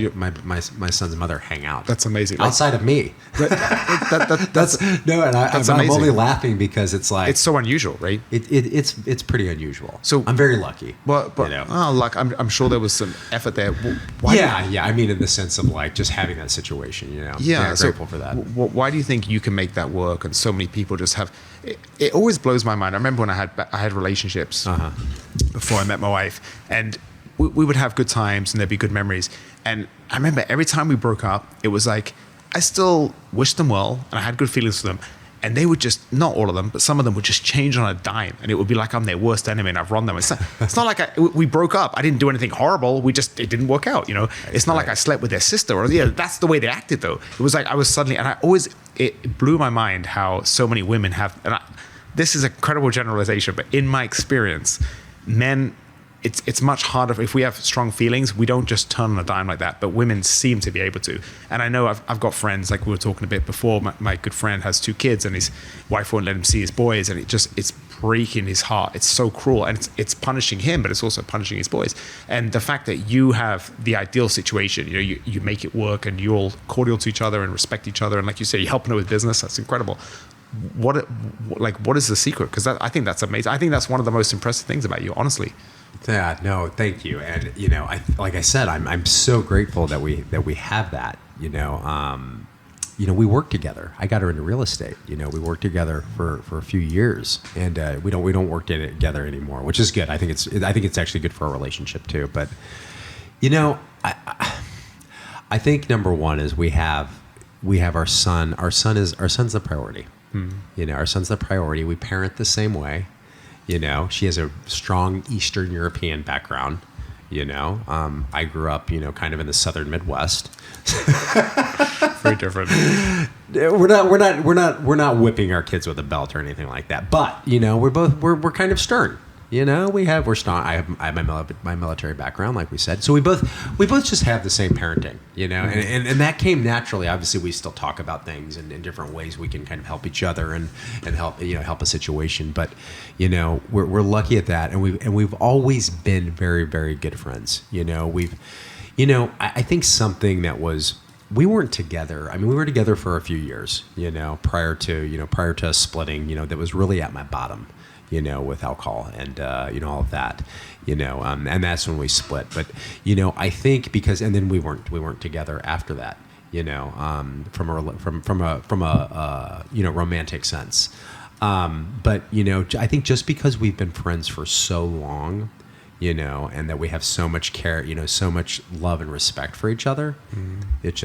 son's mother hang out. That's amazing. Outside of me. That's I'm amazing. only laughing because it's like it's so unusual, right? It's pretty unusual. So I'm very lucky. But luck. I'm sure there was some effort there. Why I mean, in the sense of like just having that situation. Yeah. So grateful for that. Why do you think you can make that work, and so many people just have? It always blows my mind. I remember when I had relationships before I met my wife, and we would have good times, and there'd be good memories. And I remember every time we broke up, it was like, I still wished them well, and I had good feelings for them. And they would just, not all of them, but some of them would just change on a dime. And it would be like I'm their worst enemy and I've run them. It's not like we broke up. I didn't do anything horrible. It didn't work out, It's not like I slept with their sister. Or that's the way they acted, though. It was like I was suddenly, and it blew my mind how so many women have, this is a credible generalization, but in my experience, men, it's much harder. If we have strong feelings, we don't just turn on a dime like that, but women seem to be able to. And I know I've got friends, like we were talking a bit before, my good friend has 2 kids, and his wife won't let him see his boys, and it's breaking his heart. It's so cruel, and it's punishing him, but it's also punishing his boys. And the fact that you have the ideal situation, you make it work, and you're all cordial to each other and respect each other, and like you say, you're helping her with business. That's incredible. What is the secret? Because I think that's amazing. I think that's one of the most impressive things about you, honestly. Yeah, no, thank you. And like I said, I'm so grateful that we have that. We work together. I got her into real estate. We worked together for a few years, and we don't work together anymore, which is good. I think it's actually good for our relationship too. But I think number one is we have our son. Our son's the priority. Our son's the priority. We parent the same way. She has a strong Eastern European background. I grew up, kind of in the Southern Midwest. Very different. We're not whipping our kids with a belt or anything like that. But we're kind of stern. We're strong. I have my military background, like we said. So we both just have the same parenting, and that came naturally. Obviously, we still talk about things in different ways we can kind of help each other and help a situation. But we're lucky at that, and we've always been very, very good friends. I think something that was. We weren't together. I mean, we were together for a few years, prior to us splitting, that was really at my bottom. With alcohol and, all of that, and that's when we split. But, I think and then we weren't together after that, from a romantic sense. But, I think just because we've been friends for so long, and that we have so much care, so much love and respect for each other, it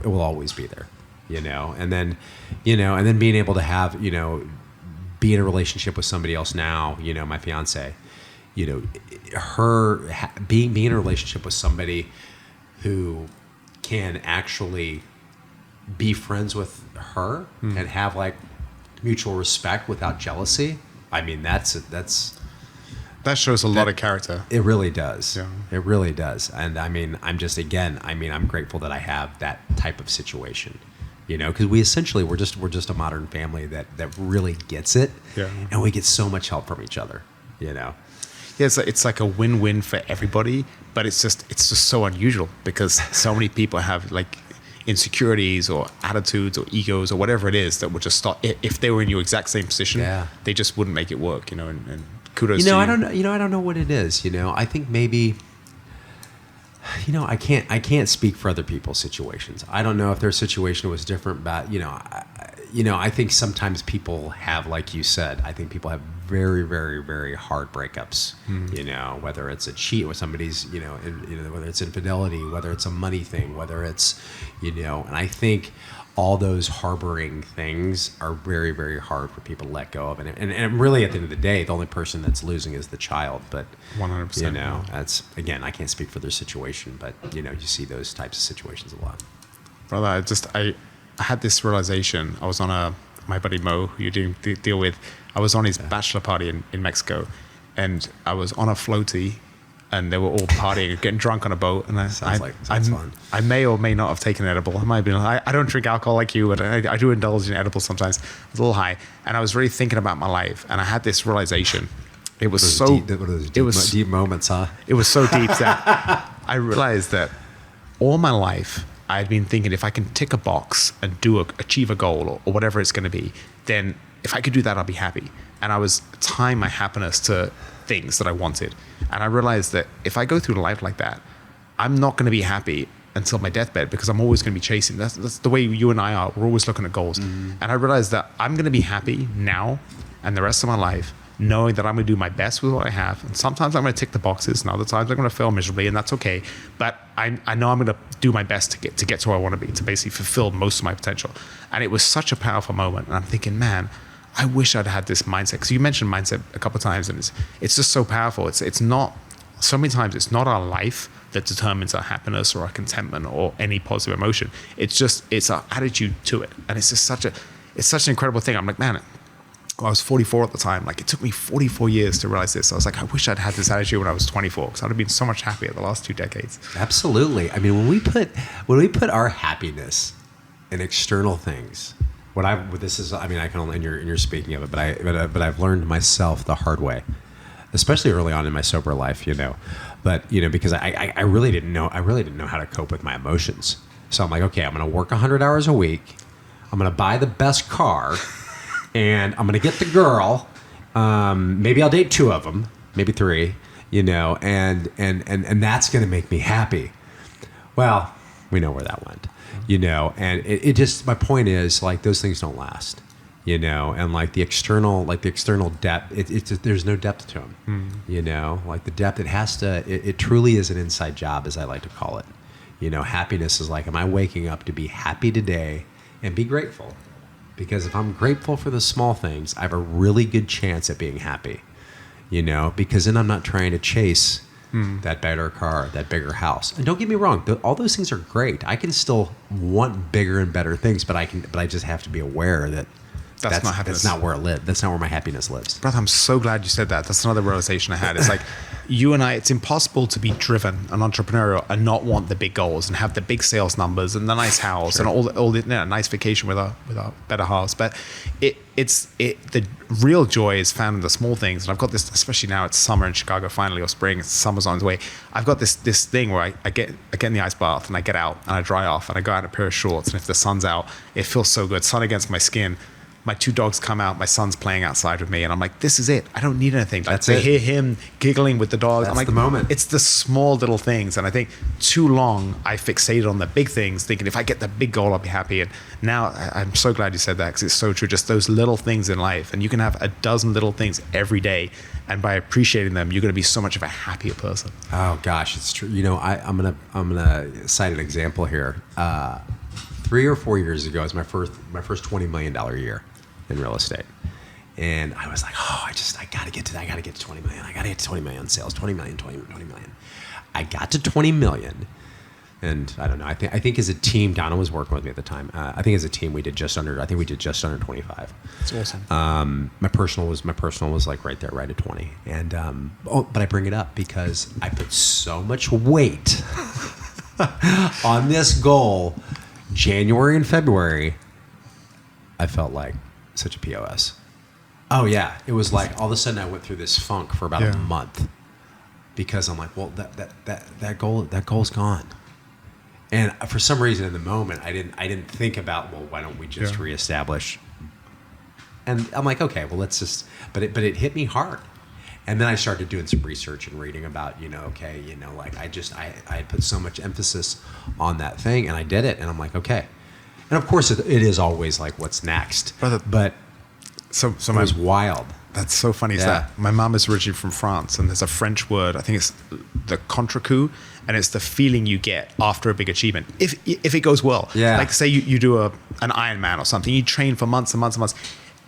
will always be there, and then being able to have, be in a relationship with somebody else now, my fiance, being in a relationship with somebody who can actually be friends with her and have like mutual respect without jealousy. I mean, that shows a lot of character. It really does. Yeah. It really does. And I mean, I'm grateful that I have that type of situation, because we're just a modern family that really gets it. Yeah. And we get so much help from each other, Yeah, it's like a win-win for everybody, but it's just so unusual because so many people have like insecurities or attitudes or egos or whatever it is that would just stop if they were in your exact same position. Yeah. They just wouldn't make it work, and kudos to you. I don't know. I don't know what it is. I think maybe. I can't speak for other people's situations. I don't know if their situation was different, but I think sometimes people have, like you said, I think people have very, very, very hard breakups. Whether it's a cheat with somebody's, whether it's infidelity, whether it's a money thing, whether it's, and I think all those harboring things are very, very hard for people to let go of. And really, at the end of the day, the only person that's losing is the child. But 100%. That's, again, I can't speak for their situation, but you see those types of situations a lot. Brother, I had this realization. I was on my buddy Mo, who you deal with. I was on his bachelor party in Mexico, and I was on a floaty, and they were all partying, getting drunk on a boat. And sounds fun. I may or may not have taken an edible. I might have been. I don't drink alcohol like you, but I do indulge in edibles sometimes. I was a little high, and I was really thinking about my life, and I had this realization. It was so deep moments, huh? It was so deep that I realized that all my life I had been thinking, if I can tick a box and achieve a goal or whatever it's going to be, then if I could do that, I'll be happy. And I was tying my happiness to things that I wanted. And I realized that if I go through life like that, I'm not going to be happy until my deathbed because I'm always going to be chasing. That's the way you and I are. We're always looking at goals. Mm-hmm. And I realized that I'm going to be happy now and the rest of my life knowing that I'm going to do my best with what I have. And sometimes I'm going to tick the boxes, and other times I'm going to fail miserably, and that's okay. But I know I'm going to do my best to get to where I want to be, to basically fulfill most of my potential. And it was such a powerful moment. And I'm thinking, man, I wish I'd had this mindset. Because you mentioned mindset a couple of times, and it's just so powerful. It's not, so many times it's not our life that determines our happiness or our contentment or any positive emotion. It's our attitude to it. And it's just such an incredible thing. I'm like, man, I was 44 at the time. Like, it took me 44 years to realize this. I was like, I wish I'd had this attitude when I was 24, because I'd have been so much happier the last 2 decades. Absolutely. I mean, when we put our happiness in external things, I can only, and you're speaking of it, but I've learned myself the hard way, especially early on in my sober life, but because I really didn't know how to cope with my emotions. So I'm like, okay, I'm going to work 100 hours a week. I'm going to buy the best car. And I'm going to get the girl. Maybe I'll date 2 of them, maybe 3, and that's going to make me happy. Well, we know where that went, and it just, my point is, like, those things don't last, and like the external depth, there's no depth to them, like the depth, it truly is an inside job, as I like to call it. Happiness is like, am I waking up to be happy today and be grateful? Because if I'm grateful for the small things, I have a really good chance at being happy, because then I'm not trying to chase that better car, that bigger house. And don't get me wrong, all those things are great. I can still want bigger and better things, but I just have to be aware that that's not happiness. That's not where it lives. That's not where my happiness lives. Brother, I'm so glad you said that. That's another realization I had. It's like, you and I, it's impossible to be driven and entrepreneurial and not want the big goals and have the big sales numbers and the nice house and all the nice vacation with our better halves. But the real joy is found in the small things. And I've got this, especially now it's summer in Chicago, finally, or spring, summer's on its way. I've got this thing where I get in the ice bath and I get out and I dry off and I go out in a pair of shorts, and if the sun's out, it feels so good. Sun against my skin. My 2 dogs come out, my son's playing outside with me, and I'm like, this is it. I don't need anything. That's it. I hear him giggling with the dogs. That's I'm like, the moment. It's the small little things. And I think too long I fixated on the big things, thinking if I get the big goal, I'll be happy. And now I'm so glad you said that, because it's so true. Just those little things in life. And you can have a dozen little things every day. And by appreciating them, you're going to be so much of a happier person. Oh, gosh, it's true. I'm gonna cite an example here. 3 or 4 years ago, it was my first $20 million year in real estate. And I was like, oh, I got to get to that. I got to get to 20 million. I got to get to 20 million sales, 20 million, 20 million. I got to 20 million. And I don't know. I think as a team, Donna was working with me at the time. I think as a team, we did just under 25. That's awesome. My personal was like right there, right at 20. And but I bring it up because I put so much weight on this goal. January and February, I felt like such a POS. Oh yeah, it was like all of a sudden I went through this funk for about a month because I'm like, well, that goal's gone. And for some reason in the moment, I didn't think about, well, why don't we just reestablish? And I'm like, okay, well, let's just. But it hit me hard. And then I started doing some research and reading about, like I had put so much emphasis on that thing, and I did it, and I'm like, okay. And of course, it is always like, what's next? But so it was wild. That's so funny. Is that my mom is originally from France, and there's a French word. I think it's the contre-coup, and it's the feeling you get after a big achievement if it goes well. Yeah. Like say you do an Ironman or something, you train for months and months and months.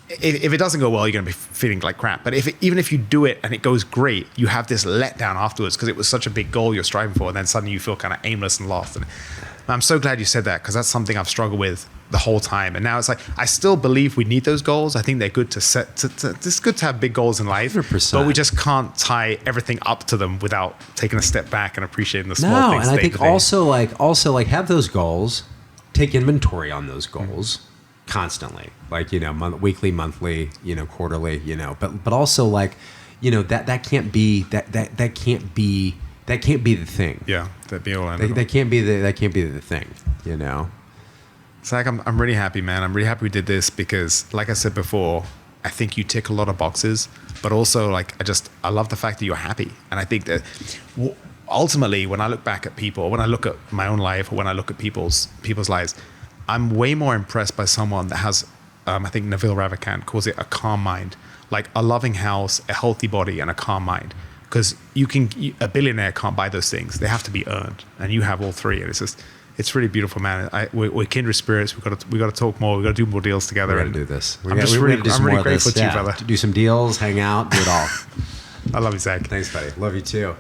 If it doesn't go well, you're going to be feeling like crap. But even if you do it and it goes great, you have this letdown afterwards because it was such a big goal you're striving for, and then suddenly you feel kind of aimless and lost. And I'm so glad you said that because that's something I've struggled with the whole time. And now it's like I still believe we need those goals. I think they're good to set. It's good to have big goals in life, 100%. but we just can't tie everything up to them without taking a step back and appreciating the small things. No, and I think also have those goals, take inventory on those goals. Constantly, like weekly, monthly, quarterly, but also like, that can't be that can't be the thing. Yeah, that be all. That can't be the thing. It's like I'm really happy, man. I'm really happy we did this because, like I said before, I think you tick a lot of boxes, but also like I love the fact that you're happy, and I think that ultimately, when I look back at people, when I look at my own life, or when I look at people's lives. I'm way more impressed by someone that has, I think Nabil Ravikant calls it a calm mind, like a loving house, a healthy body, and a calm mind. Because a billionaire can't buy those things; they have to be earned, and you have all three. And it's really beautiful, man. We're kindred spirits. We got to talk more. We got to do more deals together. We got to do this. I'm really grateful to you, brother. Do some deals, hang out, do it all. I love you, Zach. Thanks, buddy. Love you too.